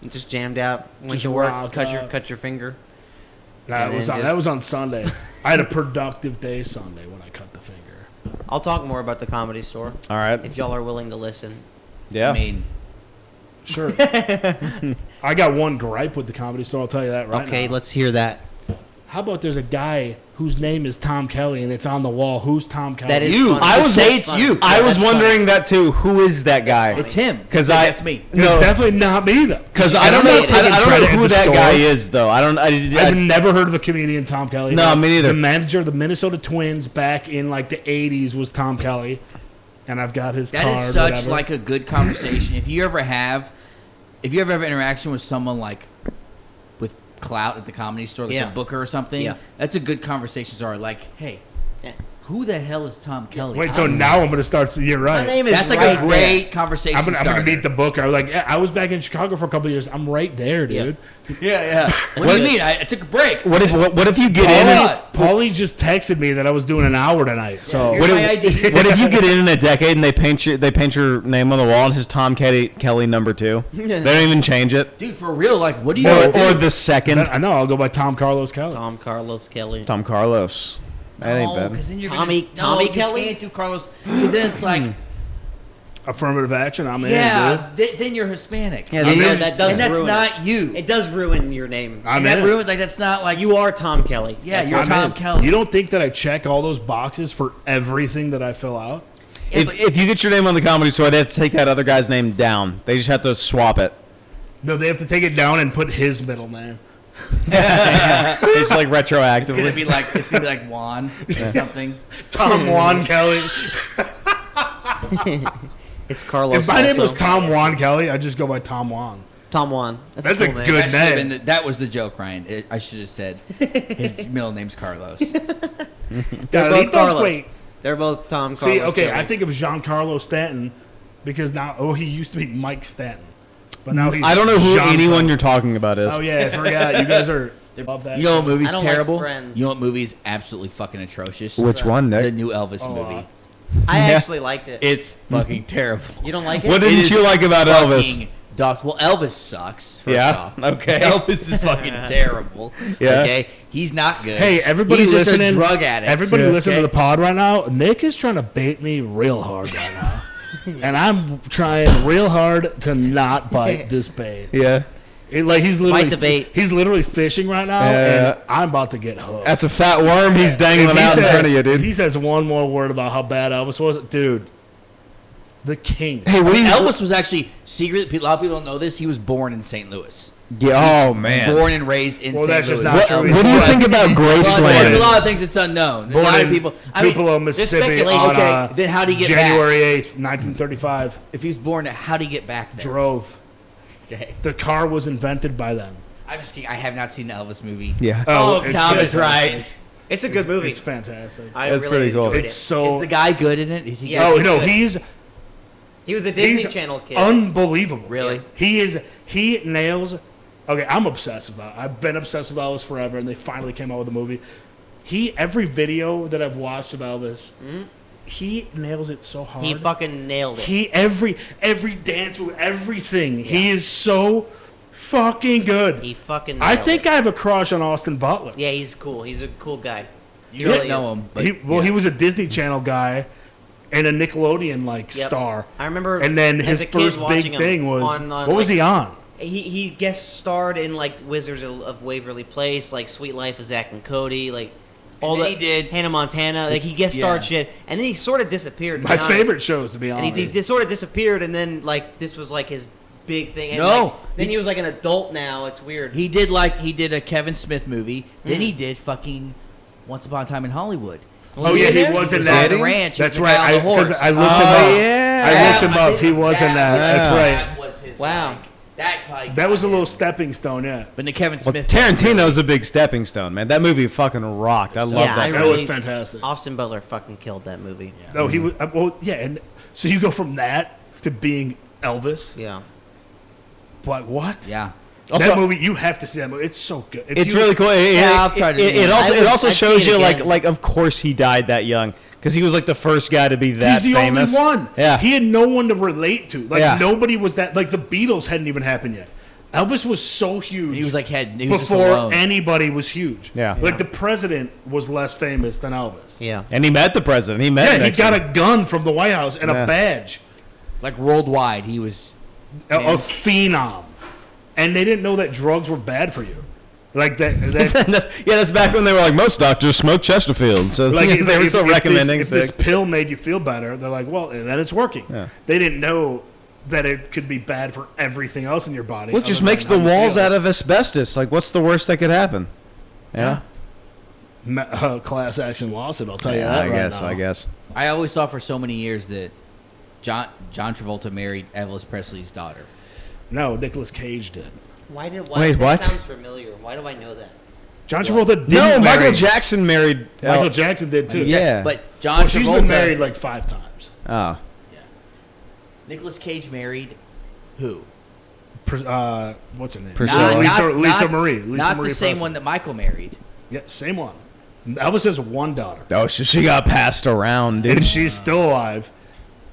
You just jammed out. Went Just to work. rocked Cut your finger. That And was then on, just- that was on Sunday. I had a productive day Sunday when I cut the finger. I'll talk more about the Comedy Store All right. if y'all are willing to listen. Yeah. I mean, Sure. I got one gripe with the Comedy Store. I'll tell you that right Okay, now. let's hear that. How about there's a guy whose name is Tom Kelly and it's on the wall? Who's Tom Kelly? That is You. funny. I was say it's you. I was that's wondering that too. Who is that guy? funny. it's him. 'Cause that's me. It's No, definitely not me though. because I And don't I'm know. not taking I don't know credit at who the that store. guy is though. I don't. I've never heard of the comedian Tom Kelly. No, me neither. The manager of the Minnesota Twins back in like the 80s was Tom Kelly. And I've got his That card. is such whatever. like a good conversation. If you ever have interaction with someone like with clout at the Comedy Store, like Yeah. a booker or something, Yeah. that's a good conversation starter. Like, hey, Yeah. Who the hell is Tom Kelly? Wait, so now I'm going to start. You're right. My name is That's like right a great there. conversation I'm going starter. to meet the booker. Like, yeah, I was back in Chicago for a couple of years. I'm right there, dude. Yeah. What do you mean? I took a break. What if you get in? Paulie just texted me that I was doing an hour tonight. So Here's What my if, ID. what if you get in a decade and they paint your name on the wall and it says Tom Kelly number 2? They don't even change it. Dude, for real, like, what do you Or the second I know. I'll go by Tom Carlos Kelly. Tom Carlos Kelly. Tom Carlos. That ain't bad. because then you're Tommy- gonna, Tommy you Kelly? can't do Carlos. Because then it's like, Affirmative action. I'm in, yeah, then you're Hispanic. Yeah, I they- know, that does and that's ruin not it. you. It does ruin your name. I'm and that in. ruined, like, that's not like You are Tom Kelly. Yeah, That's you're what- I'm Tom in. Kelly. You don't think that I check all those boxes for everything that I fill out? If you get your name on the Comedy Store, they have to take that other guy's name down. They just have to swap it. No, they have to take it down and put his middle name. It's like It's retroactively. gonna be like Juan or something. Tom Juan Kelly. It's Carlos. If my name also. was Tom Juan Kelly, I'd just go by Tom Juan. Tom Juan. That's a a cool name. good That, should have name. been that was the joke, Ryan. I should have said his middle name's Carlos. They're both Carlitos, Carlos. wait. They're both Tom Carlos. See, okay, Kelly. I think of Giancarlo Stanton because now, he used to be Mike Stanton. But now he's I don't know who Giancarlo. anyone you're talking about is. Oh, yeah, I forgot. You guys are above that. You know what movie's I don't like terrible? Friends. You know what movie's absolutely fucking atrocious? Which one, The Nick? new Elvis Oh, movie. I Yeah. actually liked it. It's fucking terrible. You don't like it? What It didn't is you like about Elvis? fucking Well, Elvis sucks. First Yeah? off. Okay. Elvis is fucking terrible. Yeah. Okay. He's not good. Hey, everybody He's just listening. a drug addict. Everybody Yeah. listening to Okay? the pod right now. Nick is trying to bait me real hard right now. And I'm trying real hard to not bite this bait. Yeah. He's literally Bite the bait. He's literally fishing right now, Yeah. and I'm about to get hooked. That's a fat worm he's dangling If he out in said- front of you, If dude. he says one more word about how bad Elvis was, dude, the king. Hey, what do you Elvis was actually secret. A lot of people don't know this. He was born in St. Louis. Yeah, oh, man. Born and raised in Well, St. that's Louis. just not true. What do you think about Well, there's a Graceland? lot of things that's unknown. A Born lot of in people. Tupelo, Mississippi speculation. on Okay, then how do you get January 8th, 1935. If he was born, how do you get back there? Drove. Okay. The car was invented by them. I'm just kidding. I have not seen the Elvis movie. Yeah. Oh, it's Tom is fantastic. right. It's a good movie. It's fantastic. I That's really pretty cool. enjoyed It's it. so. Is the guy good in it? Is he? Yeah. Oh good? no, He was a Disney he's Channel kid. unbelievable. Really? He nails. Okay, I'm obsessed with that. I've been obsessed with Elvis forever, and they finally came out with a movie. Every video that I've watched of Elvis, he nails it so hard. He fucking nailed it. Every dance with everything. He is so fucking good. He fucking I nailed think it. I have a crush on Austin Butler. Yeah, he's cool. He's a cool guy. You don't really know is. him. But He was a Disney Channel guy and a Nickelodeon Yep. star. I remember And then as his a kid first watching big him thing was on, what was like, he on? He guest starred in like Wizards of Waverly Place, like Sweet Life of Zack and Cody, like all then the he did- Hannah Montana. Like he guest starred Yeah. shit, and then he sort of disappeared. to My be honest. favorite shows, to be And honest. he just sort of disappeared, and then like this was like his big thing. And, No. like, then he was like an adult now. It's weird. he did a Kevin Smith movie. Then he did fucking Once Upon a Time in Hollywood. Oh yeah, he was in that. on the ranch. He That's was the guy right. on the horse. I looked him up. yeah. I looked him I up. did- He was in that. That's right. That was his. Wow. Like, that probably. That was a got little him. stepping stone. Yeah. But the Kevin Well, Smith. Tarantino's a big stepping stone, man. That movie fucking rocked. I love Yeah, that. I That really- was fantastic. Austin Butler fucking killed that movie. No, he was. Well, yeah, and so you go from that to being Elvis. Yeah. But what? Yeah. Also- that movie, you have to see that movie. It's so good. If It's you- really cool. I've tried to do It that. also I would- it also I'd shows see it you again. like of course he died that young because he was like the first guy to be He's that the famous. only one. Yeah. He had no one to relate to. Like Yeah. nobody was that. Like the Beatles hadn't even happened yet. Elvis was so huge. He was like he was just before alone. anybody was huge. Yeah. Like the president was less famous than Elvis. Yeah. And he met the president. He met Yeah, he Nixon. got a gun from the White House and Yeah. a badge. Like worldwide, he was. A phenom. And they didn't know that drugs were bad for you. Like that. that's back when they were like most doctors smoke Chesterfield, so Like they were still recommending. if this pill made you feel better, they're like, well, then it's working. Yeah. They didn't know that it could be bad for everything else in your body. Well, it just other makes than the how you walls feel. out of asbestos. Like, what's the worst that could happen? Yeah, Class action lawsuit. I'll tell you yeah that. I right guess. now. I guess. I always thought for so many years that John Travolta married Elvis Presley's daughter. No, Nicolas Cage did. Why Wait, that what? sounds familiar. Why do I know that? John Travolta didn't No, Michael marry- Jackson married. Michael Jackson did too. Yeah. But John Well, Travolta. she's been married like 5 times. Oh. Nicolas Cage married who? What's her name? Priscilla. Lisa Marie. Lisa Not Marie the same Presley. one that Michael married. Yeah, same one. Elvis has one daughter, Oh, so she got passed around, dude. and she's still alive.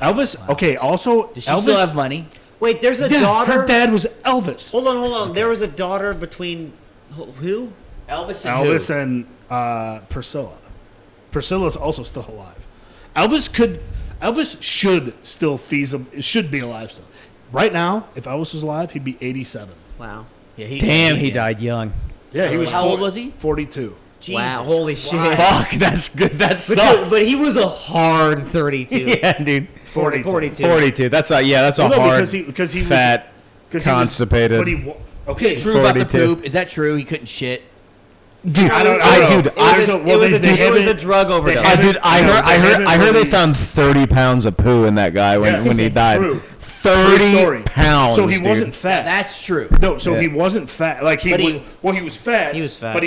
Elvis. Okay. Also, Does she Elvis. still have money? Wait, there's a Yeah, daughter. her dad was Elvis. Hold on. There was a daughter between who? Elvis and Elvis who? and Priscilla. Priscilla's also still alive. Elvis should still should be alive still. Right now, if Elvis was alive, he'd be 87. Wow. Yeah, Damn, he died young. Yeah, he was. How old was he? 42. Jesus Wow, holy shit. Christ. Fuck, that's good. That But, sucks. but he was a hard 32. yeah, dude. 42. 42. That's a that's a Well, no, hard, because he was fat, because he was- constipated. but he okay. True about the 42. poop. Is that true? He couldn't shit. dude, I don't know. dude, It was There's a drug overdose. haven't- dude, I no, heard, they I heard, haven't I heard they released- found 30 pounds of poo in that guy when, Yes, when he died. true. 30 story. pounds. So he dude. wasn't fat. That's true. No, so Yeah. he wasn't fat. Like But he- he was fat. He was fat. But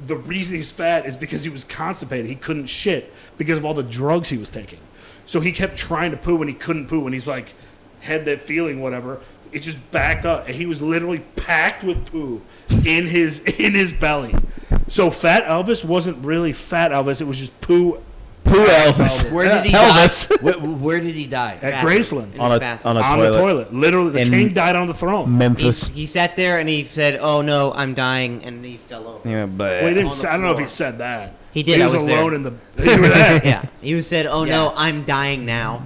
the reason he's fat is because he was constipated. He couldn't shit because of all the drugs he was taking. So he kept trying to poo when he couldn't poo. When he's like had that feeling, whatever, it just backed up, and he was literally packed with poo in his belly. So fat Elvis wasn't really fat Elvis. It was just poo Poo Elvis. Where did he Elvis. die? Where did he die? at Bathroom. Graceland In on his a bathroom. on a on toilet. the toilet. Literally, the In- king died on the throne. Memphis. He sat there and he said, "Oh no, I'm dying," and he fell over. Yeah, but Well, he on didn't. the Say, I don't know if he floor. said that. He did, He I was, was alone there. in the. You were there. Yeah, he said, "Oh no, Yeah. I'm dying now,"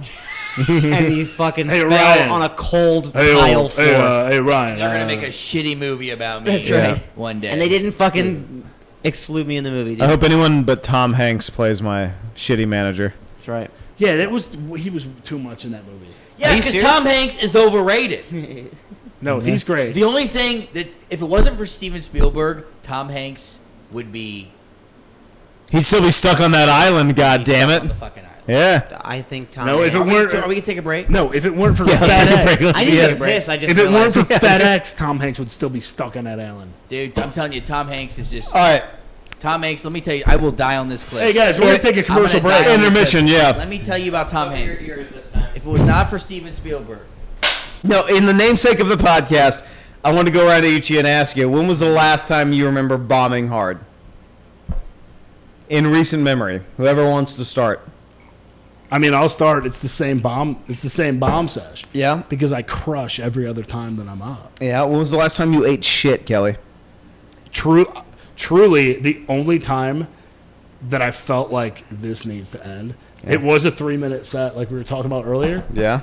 and he fucking Hey, fell Ryan. on a cold Hey, tile floor. hey, Ryan. They're gonna make a shitty movie about me. That's right. One day. And they didn't fucking exclude me in the movie. Dude. I hope anyone but Tom Hanks plays my shitty manager. That's right. Yeah, he was too much in that movie. Yeah, Are you because serious? Tom Hanks is overrated. No, he's great. The only thing that if it wasn't for Steven Spielberg, Tom Hanks would be He'd still be stuck on that island. God damn stuck on it. the fucking island. Yeah. I think Tom. No, if Hanks- it weren't, So are we gonna take a break? no, if it weren't for Yeah, let's take a Fat break. X, Let's I see didn't it. take a piss. I just if it weren't realized. for Fat X, Tom Hanks would still be stuck on that island. Dude, I'm telling you, Tom Hanks is just All right. Tom Hanks. Let me tell you, I will die on this cliff. Hey guys, we're gonna take a I'm gonna commercial die break. on this Intermission, cliff. yeah. Let me tell you about Tom Oh, you're Hanks. yours this time. If it was not for Steven Spielberg, No, in the namesake of the podcast, I want to go around to each of you and ask you, when was the last time you remember bombing hard? In recent memory. Whoever wants to start. I mean, I'll start. It's the same bomb. It's the same bomb sesh. Yeah? Because I crush every other time that I'm up. Yeah. When was the last time you ate shit, Kelly? Truly, the only time that I felt like this needs to end. It was a 3-minute set, like we were talking about earlier. Yeah.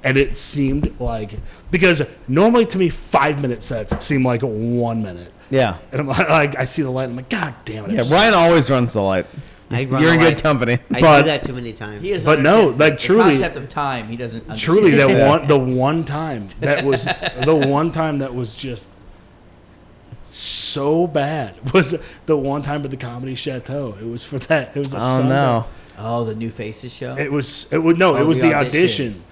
And it seemed like, because normally to me 5-minute sets seem like 1 minute, Yeah. and I'm like I see the light, I'm like, God damn it! Yeah, Ryan always runs the light. I run You're in the good light. company. I But- do that too many times. he is. But no, like, the truly- concept of time, he doesn't. Understand. Truly, Yeah. the one time that was the one time that was just so bad was the one time at the Comedy Chateau. It was for that. It was a Oh, Sunday. no. Oh, the New Faces show. It was Oh, the the audition,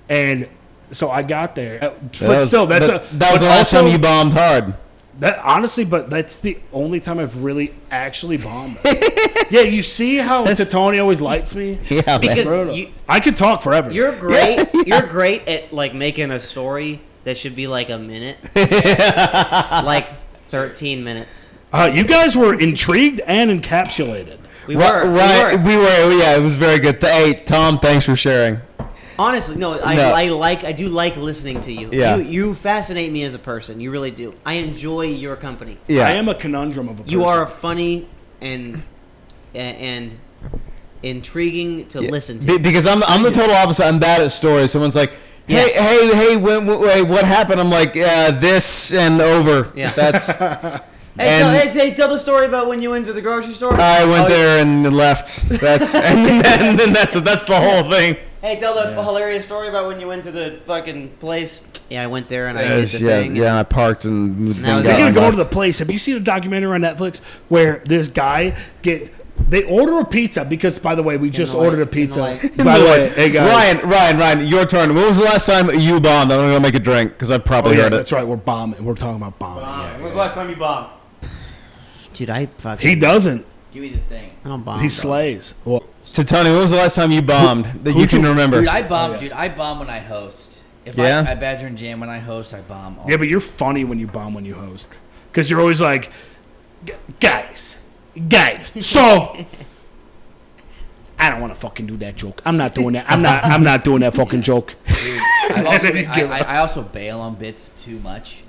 and so I got there. But That was- still, that was but the last also- time you bombed hard. That honestly, but that's the only time I've really actually bombed. Yeah, you see how Tony always lights me? Yeah, man. Because Brutal. you- I could talk forever. You're great. You're great at like making a story that should be like a minute, like 13 minutes. You guys were intrigued and encapsulated. We were. Right, We were. yeah, it was very good. Hey, Tom, thanks for sharing. Honestly, no. No. I do like listening to you. Yeah. You fascinate me as a person. You really do. I enjoy your company. Yeah. I am a conundrum of a person. You are funny and intriguing to Yeah. listen to. Because I'm the total opposite. I'm bad at stories. Someone's like, hey, Yes. hey, what happened? I'm like, this and over. Yeah. That's. Hey, tell the story about when you went to the grocery store. I went Oh, there and left. That's and then that's the whole thing. Hey, tell the hilarious story about when you went to the fucking place. Yeah, I went there and I did the Yeah, thing. yeah. I parked and That was got Speaking my of going life. to the place, have you seen the documentary on Netflix where this guy they order a pizza because, by the way, we just the ordered a light, in the pizza. light. By the way, hey guys. Ryan, your turn. When was the last time you bombed? I'm gonna make a drink because I've Oh probably yeah, heard it. that's right. We're bombing. We're talking about bombing. Yeah, When was the last time you bombed? Dude, I fucking. He doesn't. Give me the thing. I don't bomb. He dog. slays. Well, So Tony, when was the last time you bombed that you can remember? Dude, I bomb. yeah. Dude, I bomb when I host. If Yeah? I badger and jam when I host, I bomb. All yeah, but you're funny when you bomb when you host. Because you're always like, guys. So, I don't want to fucking do that joke. I'm not doing that. I'm not doing that fucking joke. Dude, also, then you give up. I also bail on bits too much.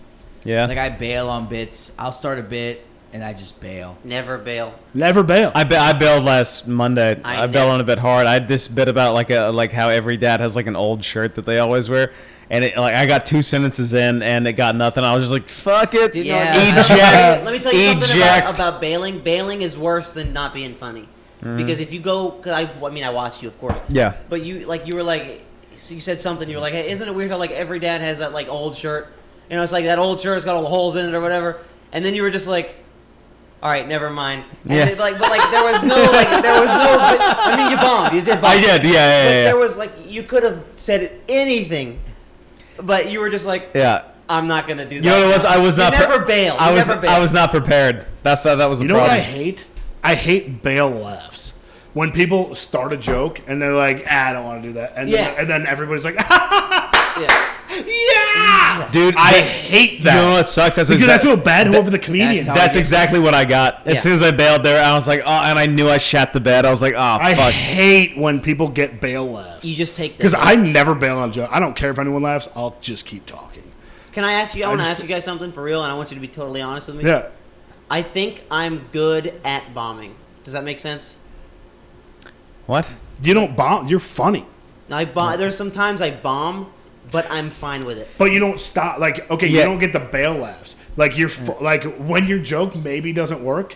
Yeah. Like I bail on bits. I'll start a bit and I just bail. Never bail. Never bail. I bailed last Monday. I I bailed on a bit hard. I had this bit about like how every dad has like an old shirt that they always wear, and I got 2 sentences in and it got nothing. I was just like, fuck it, Dude, Yeah. no, eject. let me tell you something eject. about bailing. Bailing is worse than not being funny. Because if you go, cause I mean, I watched you, of course. Yeah. But you were like, so you said something. You were like, hey, isn't it weird how like every dad has that like old shirt? You know, it's like that old shirt's got all the holes in it or whatever. And then you were just like, all right, never mind. And Yeah. it, but there was no. I mean, you bombed. You did bomb. I did. But Yeah. there was like, you could have said anything, but you were just like, Yeah. I'm not gonna do that. You know what it was? I was You not. never bail. You I was. never bail. I was not prepared. That was the You know what problem. I hate? I hate bail laughs. When people start a joke and they're like, I don't want to do that. And then everybody's like, Yeah. yeah! Dude, I hate that. You know what sucks? Because I feel bad whoever the comedian That's how is. That's exactly what I got. As Yeah. soon as I bailed there, I was like, oh, and I knew I shat the bed. I was like, oh, I fuck. hate when people get bail laughs. You just take Because the. I never bail on a joke. I don't care if anyone laughs. I'll just keep talking. Can I ask you? I want to just- ask you guys something for real, and I want you to be totally honest with me. Yeah. I think I'm good at bombing. Does that make sense? What? You don't bomb. You're funny. I bomb. There's sometimes I bomb, but I'm fine with it. But you don't stop. Like, okay, you Yeah. don't get the bail laughs. Like, like when your joke maybe doesn't work,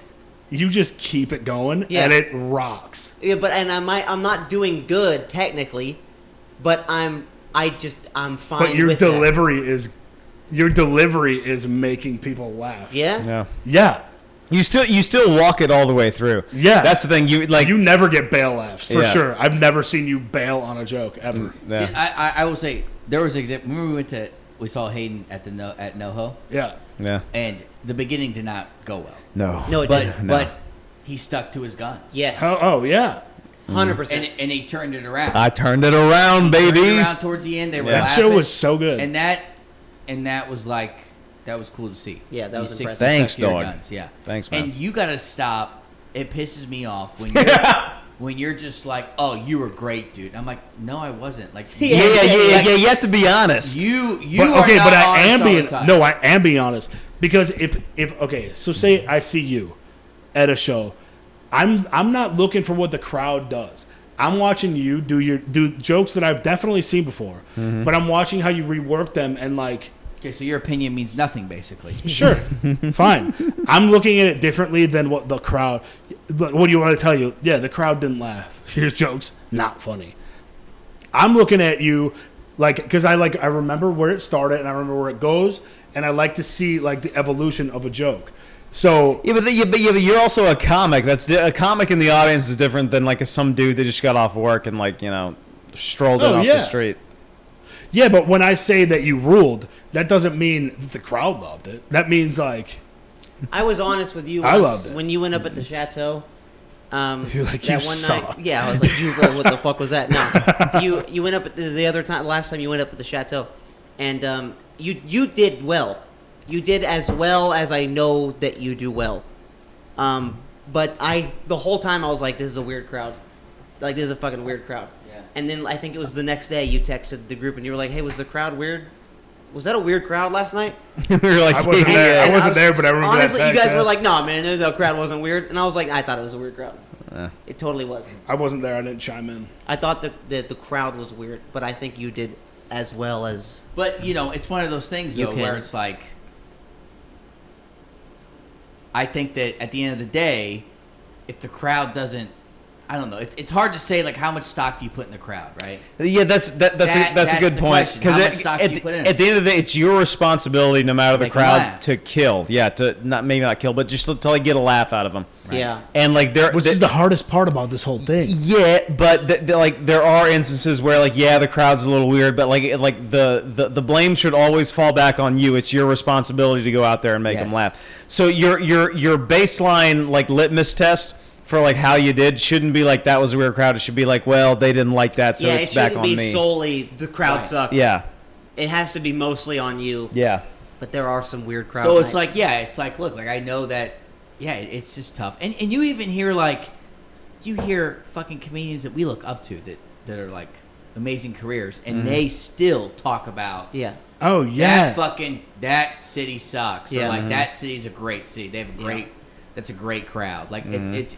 you just keep it going, Yeah. and it rocks. Yeah, but I'm not doing good technically, but I'm fine. But your with delivery is making people laugh. that. Yeah. Yeah. Yeah. You still walk it all the way through. Yeah. That's the thing. You like. You never get bail laughs for Yeah. sure. I've never seen you bail on a joke ever. Yeah. See, I will say there was an example. Remember we saw Hayden at NoHo, Yeah. Yeah. and the beginning did not go well. No. No, it didn't. But he stuck to his guns. Yes. Oh yeah. 100%. And he turned it around. I turned it around, Turned baby. it around towards the end. They were Yeah. That laughing, show was so good. and that was like that was cool to see. Yeah, that You was stick- impressive. Thanks, stuck to your dog. guns, yeah. Thanks, man. And you gotta stop. It pisses me off when you're just like, oh, you were great, dude. I'm like, no, I wasn't. Like, Yeah. like, You have to be honest. You but, are okay, not but I am honest all the being time. no, I am being honest because if okay, so say I see you at a show, I'm not looking for what the crowd does. I'm watching you do jokes that I've definitely seen before, but I'm watching how you rework them and like. Okay, so your opinion means nothing, basically. Sure, fine. I'm looking at it differently than what the crowd. What do you want to tell you? Yeah, the crowd didn't laugh. Here's jokes, not funny. I'm looking at you like because I remember where it started and I remember where it goes, and I like to see like the evolution of a joke. So Yeah, but you're also a comic. A comic in the audience is different than like some dude that just got off work and like strolled in off the street. yeah, but when I say that you ruled, that doesn't mean that the crowd loved it. That means like I was honest with you. I once loved it. when you went up at the chateau. You're like, that you one sucked. night. Yeah, I was like, you. What the fuck was that? No, you went up at the other time. Last time you went up at the chateau, and you did well. You did as well as I know that you do well. But the whole time I was like, this is a weird crowd. Like, this is a fucking weird crowd. Yeah. And then I think it was the next day you texted the group and you were like, hey, was the crowd weird? Was that a weird crowd last night? We were like, I wasn't yeah. there. I And wasn't there, but I remember honestly, that you text, guys yeah. were like, no, man, the crowd wasn't weird. And I was like, I thought it was a weird crowd. It totally was. I wasn't there. I didn't chime in. I thought that the crowd was weird, but I think you did as well as... But it's one of those things You though can. where it's like, I think that at the end of the day, if the crowd doesn't, I don't know. It's hard to say like how much stock do you put in the crowd, right? Yeah, that's a good the point. question. How much stock do you put in it? At the end of the day, it's your responsibility, no matter the Make 'em crowd, laugh. to kill. Yeah, to maybe not kill, but just to like get a laugh out of them. Yeah. And like Which is the hardest part about this whole thing. Yeah, but like there are instances where like the crowd's a little weird, but like the blame should always fall back on you. It's your responsibility to go out there and make them laugh. So your baseline like litmus test for like how you did shouldn't be like that was a weird crowd. It should be like, well, they didn't like that, so it's back on me. Yeah, it shouldn't be solely the crowd sucked. Yeah. It has to be mostly on you. Yeah. But there are some weird crowd So nights. it's like, it's like, look, like I know that, it's just tough. And you even hear like, you hear fucking comedians that we look up to that are like amazing careers, and they still talk about, Oh yeah. that city sucks. Yeah. Or like that city's a great city. They have a great, that's a great crowd. Like it's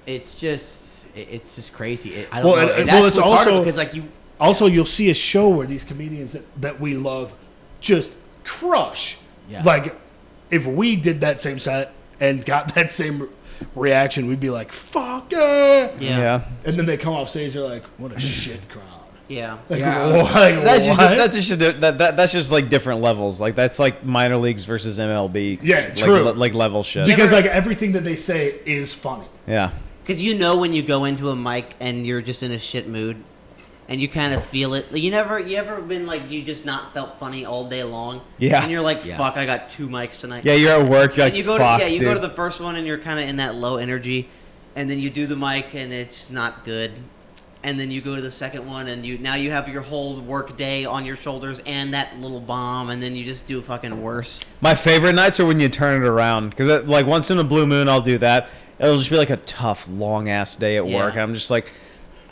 it's just crazy. I don't know. And that's it's what's harder also because like you. Also, you'll see a show where these comedians that we love just crush. Yeah. Like, if we did that same set and got that same reaction, we'd be like, "Fuck yeah!" Yeah. And then they come off stage, they're like, "What a shit crowd." Yeah. Like, Yeah. like, That's what? that's just like different levels. Like that's like minor leagues versus MLB. Yeah, like, true. Like level shit. Because like everything that they say is funny. Yeah. Because you know when you go into a mic and you're just in a shit mood, and you kind of feel it. Like, you ever been like you just not felt funny all day long? Yeah. And you're like, fuck, I got 2 mics tonight. Yeah, you're at work. You're And like, you go fuck, to you go to dude. the first one and you're kind of in that low energy, and then you do the mic and it's not good, and then you go to the second one and now you have your whole work day on your shoulders and that little bomb, and then you just do fucking worse. My favorite nights are when you turn it around, because like once in a blue moon I'll do that. It'll just be like a tough long ass day at work, and I'm just like,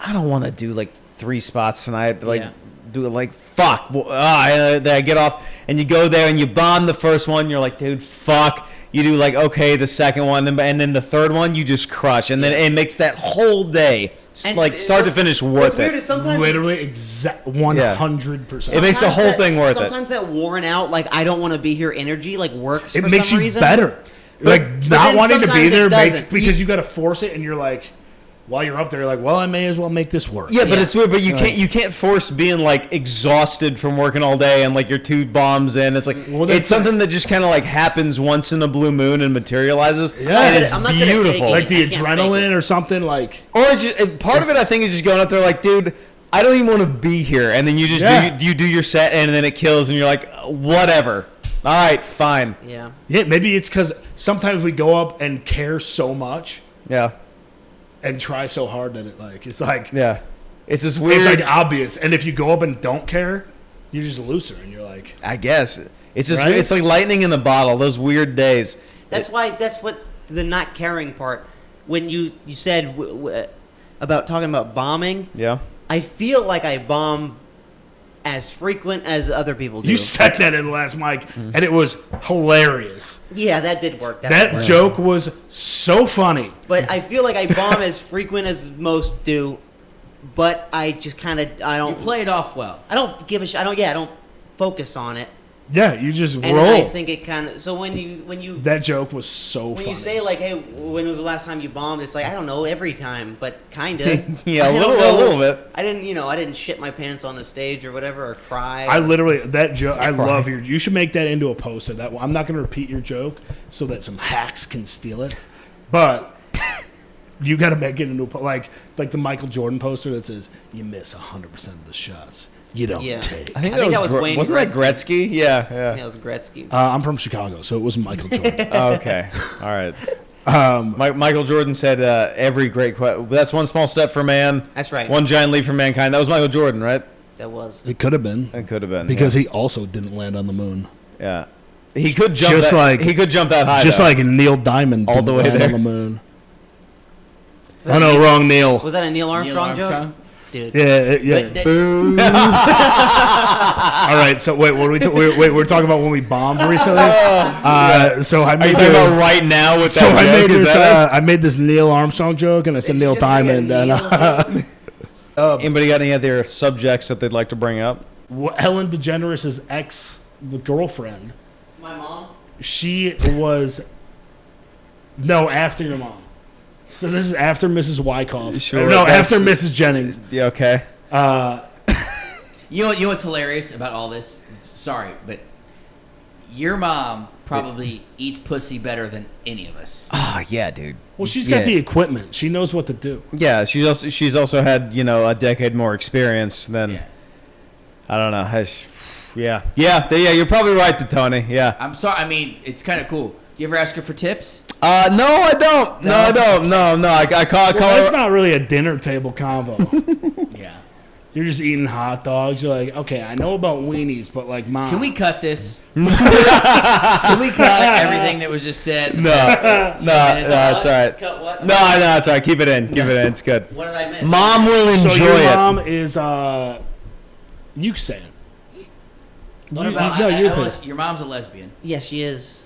I don't want to do like 3 spots tonight. Like do it like fuck. And then I get off and you go there and you bomb the first one. You're like, dude, fuck. You do like okay the second one, and then the third one you just crush, and then it makes that whole day like start to finish worth what's weird it. is sometimes Literally exact 100%. It makes the whole thing worth it. Sometimes that worn out, like I don't want to be here energy, like works. It for makes some you reason. better. Like but not then wanting to be sometimes there it doesn't. because you got to force it, and you're like, while you're up there, you're like, well, I may as well make this work. Yeah, but Yeah. it's weird. But you can't force being like exhausted from working all day and like your 2 bombs in. It's like it's something that just kind of like happens once in a blue moon and materializes. Yeah. and it's I'm not gonna fake beautiful. it. Like the I can't fake adrenaline it. or something. Like Or it's just, part of it, I think, is just going up there like, dude, I don't even want to be here, and then you just do your set, and then it kills, and you're like, whatever. All right, fine. Yeah. yeah, maybe it's because sometimes we go up and care so much Yeah, and try so hard that it's like yeah. It's this weird. it's like obvious. And if you go up and don't care, you're just a loser, and you're like, I guess it's just Right? it's like lightning in the bottle. Those weird days. That's what the not caring part. When you said about talking about bombing, Yeah. I feel like I bomb as frequent as other people do. you said that in the last mic, and it was hilarious. Yeah, that did work. That worked. joke was so funny. But I feel like I bomb as frequent as most do. But I just kind of I You don't play it off well. I don't give a shit. I don't focus on it. Yeah, you just And roll. I think it kind of. So when you That joke was so when funny. you say like, hey, when was the last time you bombed? It's like I don't know, every time, but kind of. Yeah, a little bit. I didn't shit my pants on the stage or whatever, or cry. I literally that joke. I love your. You should make that into a poster. That I'm not going to repeat your joke so that some hacks can steal it, but you got to make it into like the Michael Jordan poster that says you miss 100% of the shots you don't take. I think that that was was Wayne wasn't that Gretzky? Yeah, yeah. That was Gretzky. I'm from Chicago, so it was Michael Jordan. Oh, okay, all right. Michael Jordan said, "Every great that's one small step for man. That's right. One giant leap for mankind." That was Michael Jordan, right? That was. It could have been It could have been because he also didn't land on the moon, yeah. He could jump. Just like- he could jump that high. just though. like Neil Diamond All didn't the way land there. on the moon. Was that Oh no, Neil- wrong Neil. Was that a Neil Armstrong, Neil Armstrong? joke? Dude. Yeah. But that- All right, so wait, what are we're talking about when we bombed recently. So I Are made you talking about this, right now with so that I joke? made Is this. that it? I made this Neil Armstrong joke, and I said Neil Just like a Diamond. And Neil- Anybody got any other subjects that they'd like to bring up? Ellen DeGeneres' the girlfriend. My mom. She was after your mom. So this is after Mrs. Wyckoff. Sure, No, that's- after Mrs. Jennings. Yeah, okay. You know what's hilarious about all this? Sorry, but your mom probably eats pussy better than any of us. Oh, yeah, dude. Well, she's got Yeah. the equipment. She knows what to do. Yeah, she's also had, a decade more experience than, Yeah. I don't know. Yeah, you're probably right, Tony. Yeah. I'm sorry. I mean, it's kind of cool. You ever ask her for tips? No, I don't. No, I don't. No. I call Well, her. that's not really a dinner table convo. Yeah. You're just eating hot dogs. You're like, okay, I know about weenies, but like, mom. Can we cut this? Can we cut everything that was just said? No, it's all right. Cut what? No, it's all right. Keep it in. Keep it in. It's good. What did I miss? Mom will So enjoy your it. mom is you say it. What You- about? no, you Your mom's a lesbian. Yes, she is,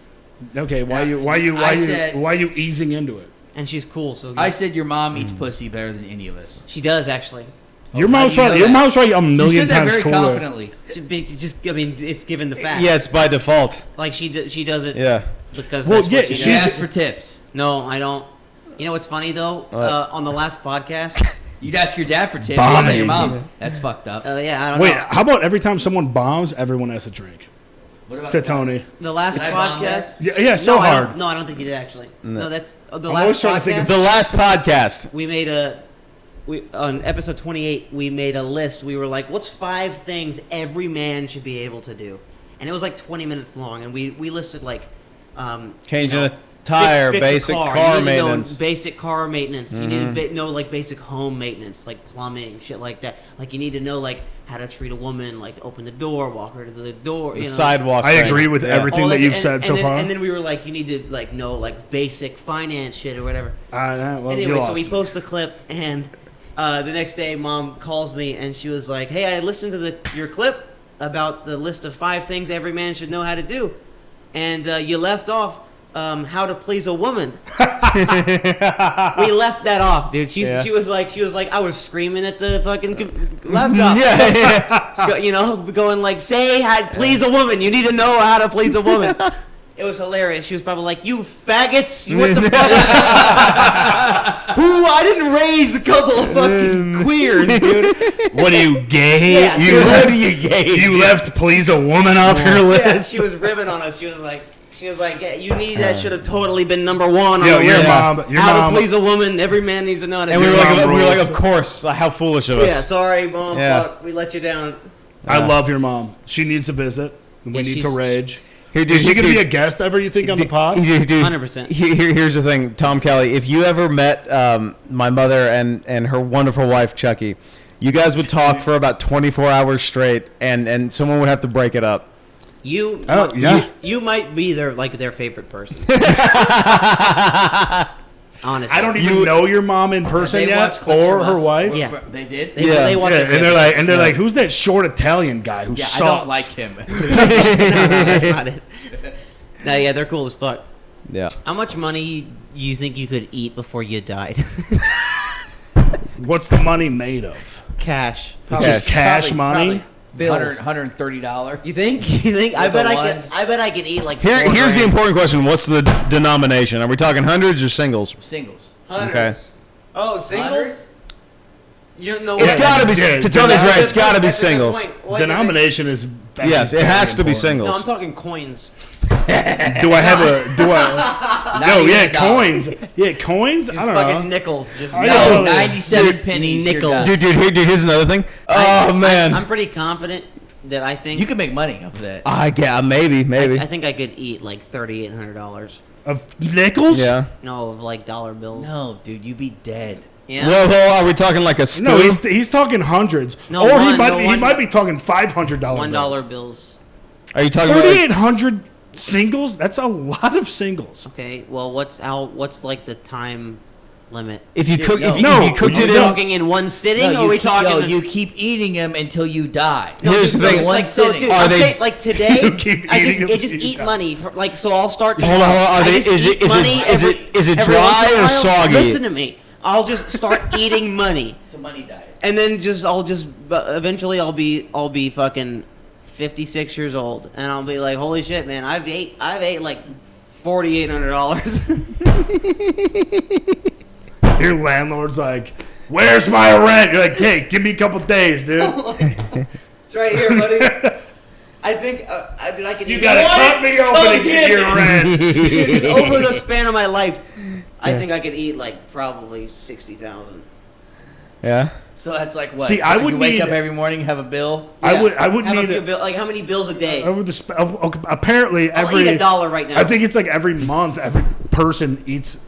Okay, why I you easing into it? and she's cool. So I said your mom eats pussy better than any of us. she does actually. Your how mom's do you know probably a that? million You said that times very cooler. confidently. I mean, it's given the fact. Yeah, it's by default. Like she does it. Yeah. Because Well, that's yeah, what she She she's- does. asked for tips. No, I don't. You know what's funny though? What? On the last podcast, You'd ask your dad for tips. Bombing. Not your mom. That's fucked up. yeah, I don't Wait, know. how about every time someone bombs, everyone has a drink? What about To the Tony. The last Did I bomb podcast. Yeah, so no, hard. I don't think you did actually. No, that's the I'm last always trying podcast. to think of The last podcast. We made on episode 28. We made a list. We were like, "What's 5 things every man should be able to do?" And it was like 20 minutes long. And we listed like, Changing you know, a tire, fix a basic car. car You need to know maintenance. basic car maintenance. You need to know like basic home maintenance, like plumbing, shit like that. Like you need to know like how to treat a woman, like open the door, walk her to the door. The you know. sidewalk. I thing. agree with Yeah. everything All that you've and- said and so then, far. And then we were like, you need to like know like basic finance shit or whatever. Well, you Anyway, lost so we me. post the clip, and the next day, Mom calls me, and she was like, "Hey, I listened to your clip about the list of 5 things every man should know how to do, and you left off how to please a woman." We left that off, dude. She was like, I was screaming at the fucking laptop. Going like, say how to please a woman. You need to know how to please a woman. It was hilarious. She was probably like, "You faggots! What the fuck? Who? I didn't raise a couple of fucking queers, dude." What are you, gay? Yeah, you dude. left, What are you, gay? You left please a woman off your Yeah, list? she was ribbing on us. She was like, yeah, "You need that should have totally been number 1 on Yo, the your list. mom- How to please a woman. Every man needs to know how to And do we it." were like, rules. of course. How foolish of us. Yeah, sorry, Mom. Yeah. Fuck, we let you down. I love your mom. She needs a visit. We Yeah, need to she's- rage. Here, dude, Is she going to dude, be a guest ever, you think, on the pod? Dude, 100%. Here's the thing, Tom Kelly. If you ever met my mother and her wonderful wife, Chucky, you guys would talk for about 24 hours straight, and someone would have to break it up. You, Oh, yeah. you might be their favorite person. Honestly, I don't even know your mom in person They yet, watched clips or from her us. wife. Yeah. They did? They watch Yeah, it and every- they're like, who's that short Italian guy who Yeah, sucks? I don't like him. no, that's not it. No, yeah, they're cool as fuck. Yeah. How much money you think you could eat before you died? What's the money made of? Cash. Just cash money? Bills. $130. You think? You think? I With bet the I ones. could. I bet I could eat like. Here's the 4 grand. important question: what's the denomination? Are we talking hundreds or singles? Singles. Hundreds. Oh, singles. Hundreds? You know. It's Yeah, got to be. yeah, To Tony's right. It's got to be That's a good singles. point. What is it? Denomination is Yes, it very has to be important. singles. No, I'm talking coins. Do I have a? Do I? Not No, even yeah, a dollar. coins. Yeah, coins. Just I don't fucking know. nickels. Just I No, know. 97 Dude, pennies. nickels. You're done. Dude, here's another thing. Oh man, I'm pretty confident that I think You can make money off of that. maybe. I think I could eat like $3,800. Of nickels? Yeah. No, of like dollar bills. No, dude, you'd be dead. Yeah. Well, are we talking like a stew? No, he's talking hundreds. No, or one- he might no, he one- might be talking $500 $1 bills. Are you talking about? Like, 3,800 singles? That's a lot of singles. Okay. Well, what's like the time limit? if you cook, if you, No, if you cooked you it Are we in, talking in one sitting? No, or are we keep, talking? you keep eating them until you die. No, Here's dude, the thing. it's One like so, sitting. dude. Are I'm they- saying, like today? You keep I eating them just till you eat die. money. Like so, I'll start. Hold on. Are I they? just eat money Is it every dry once in a or while. soggy? Listen to me. I'll just start eating money, It's a money diet. and then eventually I'll be fucking 56 years old, and I'll be like, holy shit, man, I've ate like $4,800. Your landlord's like, "Where's my rent?" You're like, "Hey, give me a couple days, dude." It's right here, buddy. I think, dude, I can. You gotta cut me open to get your rent. Over the span of my life, I think I could eat like probably 60,000. Yeah. So that's like what? See, I would you wake need- up every morning, have a bill. I would Have need a it few like how many bills a day? over the. Apparently, I'll every eat $1 right now. I think it's like every month, every person eats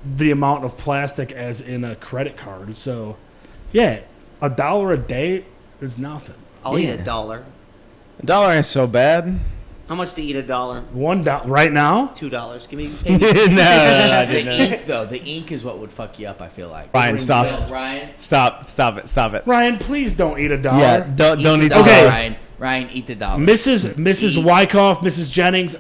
the amount of plastic as in a credit card. So, yeah, $1 a day is nothing. I'll eat Yeah. $1. $1 ain't so bad. How much to eat $1? $1 right now. $2. Give me. no, The ink, though, the ink is what would fuck you up. I feel like. Ryan, stop. Well, Ryan, Stop it. Ryan, please don't eat $1. Yeah, don't eat eat the dollar, Okay. Ryan, Ryan, eat the dollar. Mrs. Wyckoff, Mrs. Jennings,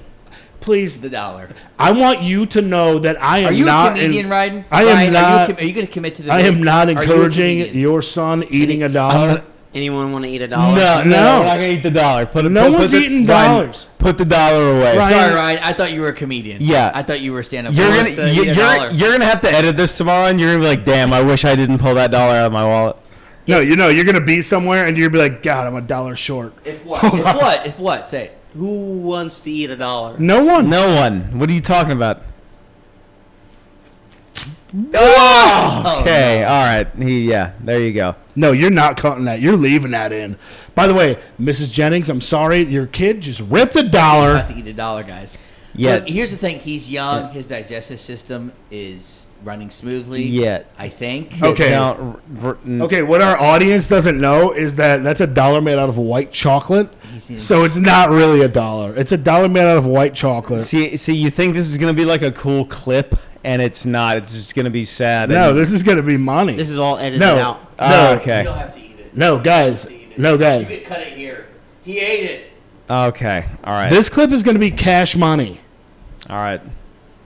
please. The dollar. I want you to know that I am Are you not. a comedian, Ryan? I am Ryan, not. Are you going to commit to the? I am bit? not Are you a encouraging comedian? your son eating $1. Anyone want to eat $1? No, we're not gonna eat the dollar. No one's eating dollars. Put the dollar away. Ryan- Sorry, Ryan. I thought you were a comedian. Yeah. I thought you were stand-up. You're gonna wants to eat you're gonna have to edit this tomorrow, and you're gonna be like, "Damn, I wish I didn't pull that dollar out of my wallet." No, you're gonna be somewhere and you're gonna be like, God, I'm $1 short. If what? If what? If what? Say it. Who wants to eat $1? No one. No one. What are you talking about? Oh, okay. All right. Yeah. There you go. No, you're not cutting that. You're leaving that in. By the way, Mrs. Jennings, I'm sorry. Your kid just ripped About $1. to eat $1, guys. Yeah. Look, here's the thing. He's young. His digestive system is running smoothly. Yeah. I think. Okay. Now, Okay, what our audience doesn't know is that that's $1 made out of white chocolate. So it's not really $1. It's $1 made out of white chocolate. See, you think this is gonna be like a cool clip, and it's not. It's just gonna be sad. No, this is gonna be money. This is all edited No. out. Oh, No. You okay. don't have to eat it. No, guys. You don't have to eat it. No, guys. You can cut it here. He ate it. Okay. All right. This clip is gonna be cash money, All right.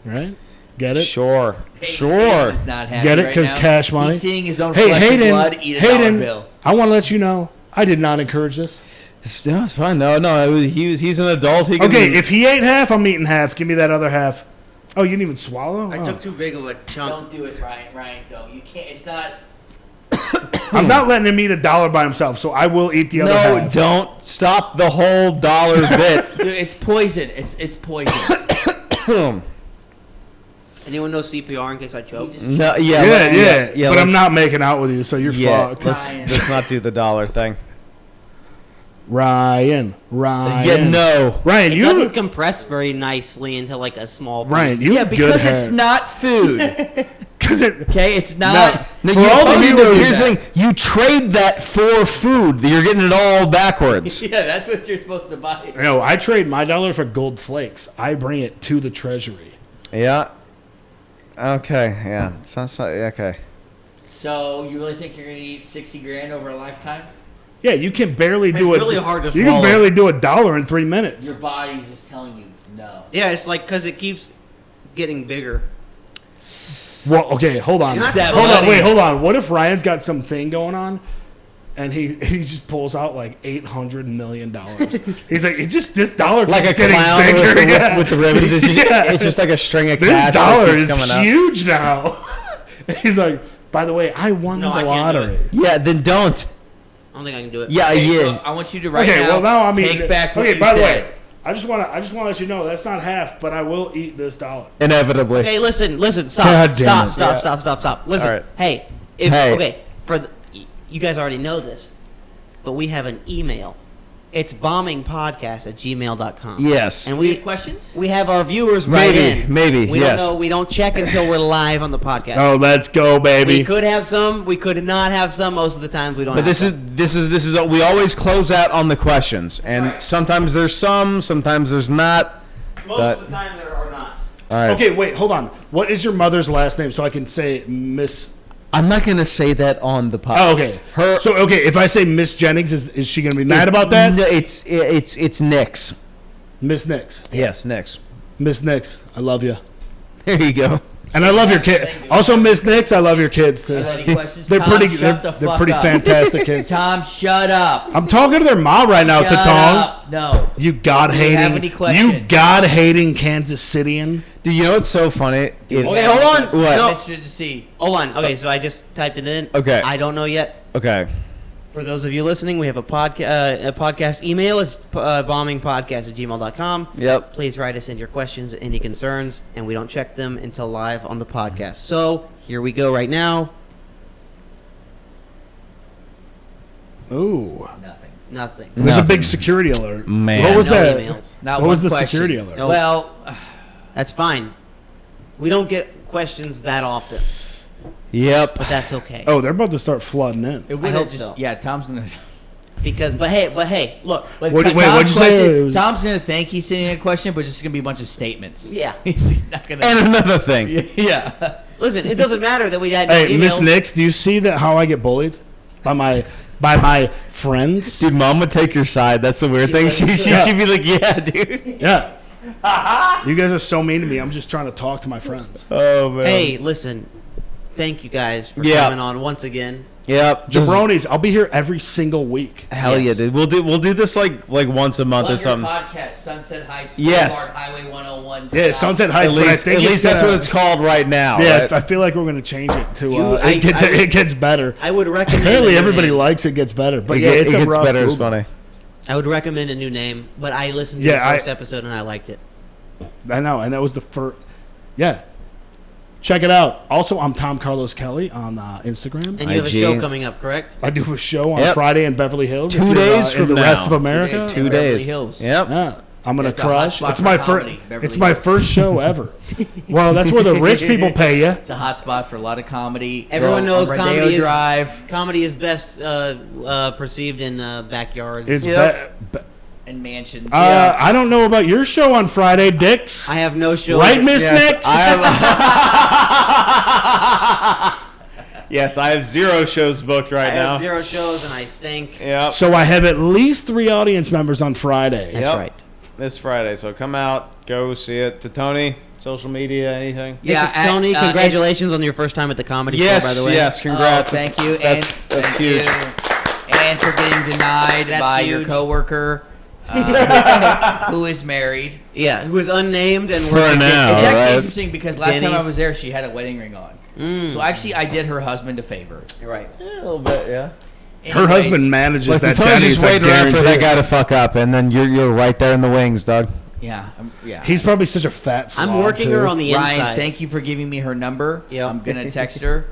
right? Get it? Sure. Hayden Sure. is not happy Get it? right 'Cause now. cash money? He's seeing his own Hey, flesh and Hayden. blood eat a dollar Hayden, bill. I want to let you know I did not encourage this. No, it's fine. No. He's an adult. He can, Okay, if he ate half, I'm eating half. Give me that other half. Oh, you didn't even swallow? I Oh. took too big of a chunk. Don't do it, Ryan. Ryan, don't. You can't. It's not. I'm not letting him eat $1 by himself, so I will eat the other no, half. don't stop the whole dollar bit. Dude, it's poison. It's poison. Anyone know CPR in case I choke? He just- No, Yeah, but I'm let's- not making out with you, so you're Yeah, fucked. Ryan. let's not do the dollar thing. Ryan. Yeah, no. Ryan, It you doesn't compress very nicely into like a small piece. Ryan, you Yeah, have good because hair. it's not food. Because it. Okay, it's not. No, For all the okay, people who do here's the that. thing. You trade that for food. You're getting it all backwards. Yeah, that's what you're supposed to buy. No, I trade my dollar for gold flakes. I bring it to the treasury. Yeah. Okay. Yeah. Okay. So you really think you're gonna eat 60 grand over a lifetime? Yeah, you can barely do it. It's really hard to You swallow. can barely do $1 in 3 minutes. Your body's just telling you no. Yeah, it's like because it keeps getting bigger. Well, okay, hold on. You're not Hold on, bloody. wait, hold on. What if Ryan's got something going on and he just pulls out like $800 million? He's like, this dollar Like a keeps getting clown bigger. with, yeah. with the ribbons. It's just, Yeah. it's just like a string of This cash. that dollar keeps is coming out. huge now. He's like, by the way, I won No, the I can't do lottery. it. Yeah. Then don't. I don't think I can do it. Yeah. Okay, Yeah. so I want you to right Okay, now, well now I mean, take back what okay. you By the said. way, I just want to let you know that's not half, but I will eat this dollar. Inevitably. Okay, listen, God stop, damn it. stop. Listen, All right. hey, okay, you guys already know this, but we have an email. It's bombingpodcast@gmail.com. Yes. and We have questions? we have our viewers right in. Maybe, We yes. don't know. We don't check until we're live on the podcast. Oh, let's go, We baby. could have some. We could not have some. Most of the times we don't. But have this some. is we always close out on the questions, and Right. sometimes there's some, sometimes there's not. most but- of the time there are not. All right. Okay, wait, hold on. What is your mother's last name so I can say Miss? I'm not gonna say that on the podcast. Oh, okay. So okay, if I say Miss Jennings, is she gonna be mad about that? No, it's Nick's. Miss Nix. Yes, Nick's. Miss Nix, I love you. There you go. And I love your kid. Also, Miss Nix, I love your kids too. Any questions? They're Tom, pretty. shut They're the fuck pretty up. fantastic kids. Tom, shut up. I'm talking to their mom right now, Shut Tatong. up. No. You God Do you have any hating. questions? You God hating Kansas Cityan. Do you know what's so funny? Okay, hold on. I'm No. interested to see. Hold on. Okay, so I just typed it in. Okay. I don't know yet. Okay. For those of you listening, we have a podcast email. It's bombingpodcast@gmail.com. Yep. Please write us in your questions, any concerns, and we don't check them until live on the podcast. So here we go right now. Ooh. Nothing. There's a big Nothing. security alert. Man. What was No that? emails. Not What was one the question. security alert? No. Well, That's fine. We don't get questions that often, Yep. but that's okay. Oh, they're about to start flooding in. it I would hope just, so. Yeah, Tom's gonna. But hey, look. But Wait, Tom's what'd you say? question- It was- Tom's gonna think he's sending a question, but it's just gonna be a bunch of statements. Yeah. He's not gonna. And another thing. yeah. Listen, it doesn't matter that we had no Hey, Miss emails. Nix, do you see that how I get bullied by my friends? Dude, mom would take your side. That's the weird She thing. would. She'd be like, yeah, dude. Yeah. You guys are so mean to me. I'm just trying to talk to my friends. Oh, man. Hey, listen. Thank you guys for Yeah. coming on once again. Yep. Just- Jabronis, I'll be here every single week. Hell Yes. yeah, dude. We'll do this like once a month or something. Podcast, Sunset Heights Yes. Boulevard, Highway 101. Yeah, Sunset Heights. At but I least, think at it's, least that's what it's called right now. Yeah, right? I feel like we're gonna change it to. I would- It gets better. I would recommend. Apparently, a new everybody name. likes it gets better. But It yeah, get- it's it a gets rough better. It's Google. funny. I would recommend a new name, but I listened to Yeah, the first episode and I liked it. I know, and that was the first. Yeah, check it out. Also, I'm Tom Carlos Kelly on Instagram. And you have a IG. show coming up, correct? I do a show on Yep. Friday in Beverly Hills. 2 if you're, days in from the now. rest of 2 America. days. 2 Beverly days. Hills. Yep. Yeah, I'm gonna It's a hot crush. spot It's for my comedy, first. Beverly It's my Hills. first show ever. Well, that's where the rich people pay you. It's a hot spot for a lot of comedy. Everyone Go on knows Rodeo comedy is Drive comedy is best perceived in backyards. It's Yep. and mansions. I don't know about your show on Friday, Dix. I have no show. Right, Miss Nix? Yes, I have 0 shows booked right I now. have 0 shows and I stink. Yep. So I have at least 3 audience members on Friday. That's Yep. right. This Friday, so come out, go see it. To Tony, social media, anything? Yeah, Hey, Tony, at- congratulations on your first time at the comedy Yes, show, by the way. yes, congrats. Oh, thank you. That's Thank huge. you. And for getting denied That's by your huge. coworker, who is married. Yeah, who is unnamed and For we're now. It's actually right. interesting because last time I Denny's. was there, she had a wedding ring on. So actually, I did her husband a favor. You're right. A little bit, yeah. Her husband manages Like, that Tony's Denny's. just I waiting around for guarantee that it. guy to fuck up, and then you're right there in the wings, dog. Yeah, yeah. He's probably such a fat slob, I'm working too. her on the Ryan, inside. thank you for giving me her number. Yep. I'm gonna text her.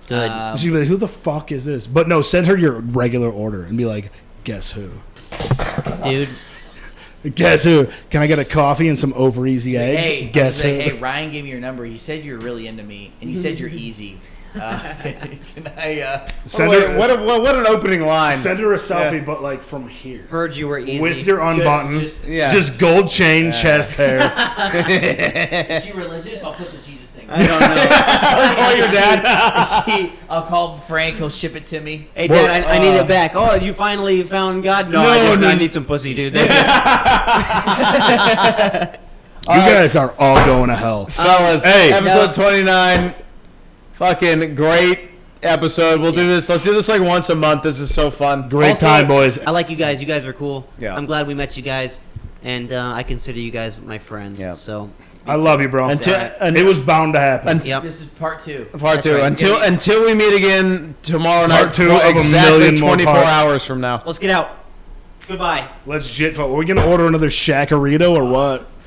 Good. She'd be like, who the fuck is this? But no, send her your regular order and be like, guess who? Dude. Guess who? Can I get a coffee and some over easy eggs? Hey, Guess who? hey, Ryan gave me your number. He said you're really into me, and he said you're easy. Can I? Send what, her, what an opening line. send her a selfie, but like from here. Heard you were easy. With your unbuttoned, just- Yeah. just gold chain, chest hair. Is she religious? I'll put the Jesus thing. I don't know. Oh, your dad. I'll call Frank. He'll ship it to me. Hey, Dad, I need it back. Oh, you finally found God? No, I need some pussy, dude. You guys are all going to hell. Fellas, Hey. episode 29. Fucking great episode. We'll do this. Let's do this like once a month. This is so fun. Great Also, time, boys. I like you guys. You guys are cool. Yeah. I'm glad we met you guys, and I consider you guys my friends. Yeah. So, I love you, bro. It was bound to happen. yep. This is part 2. Part That's 2. right. Until we meet again tomorrow night. Part 2 of a exactly million more 24 parts. hours from now. Let's get out. Goodbye. Let's jit. Are we going to order another Shaqarito or what?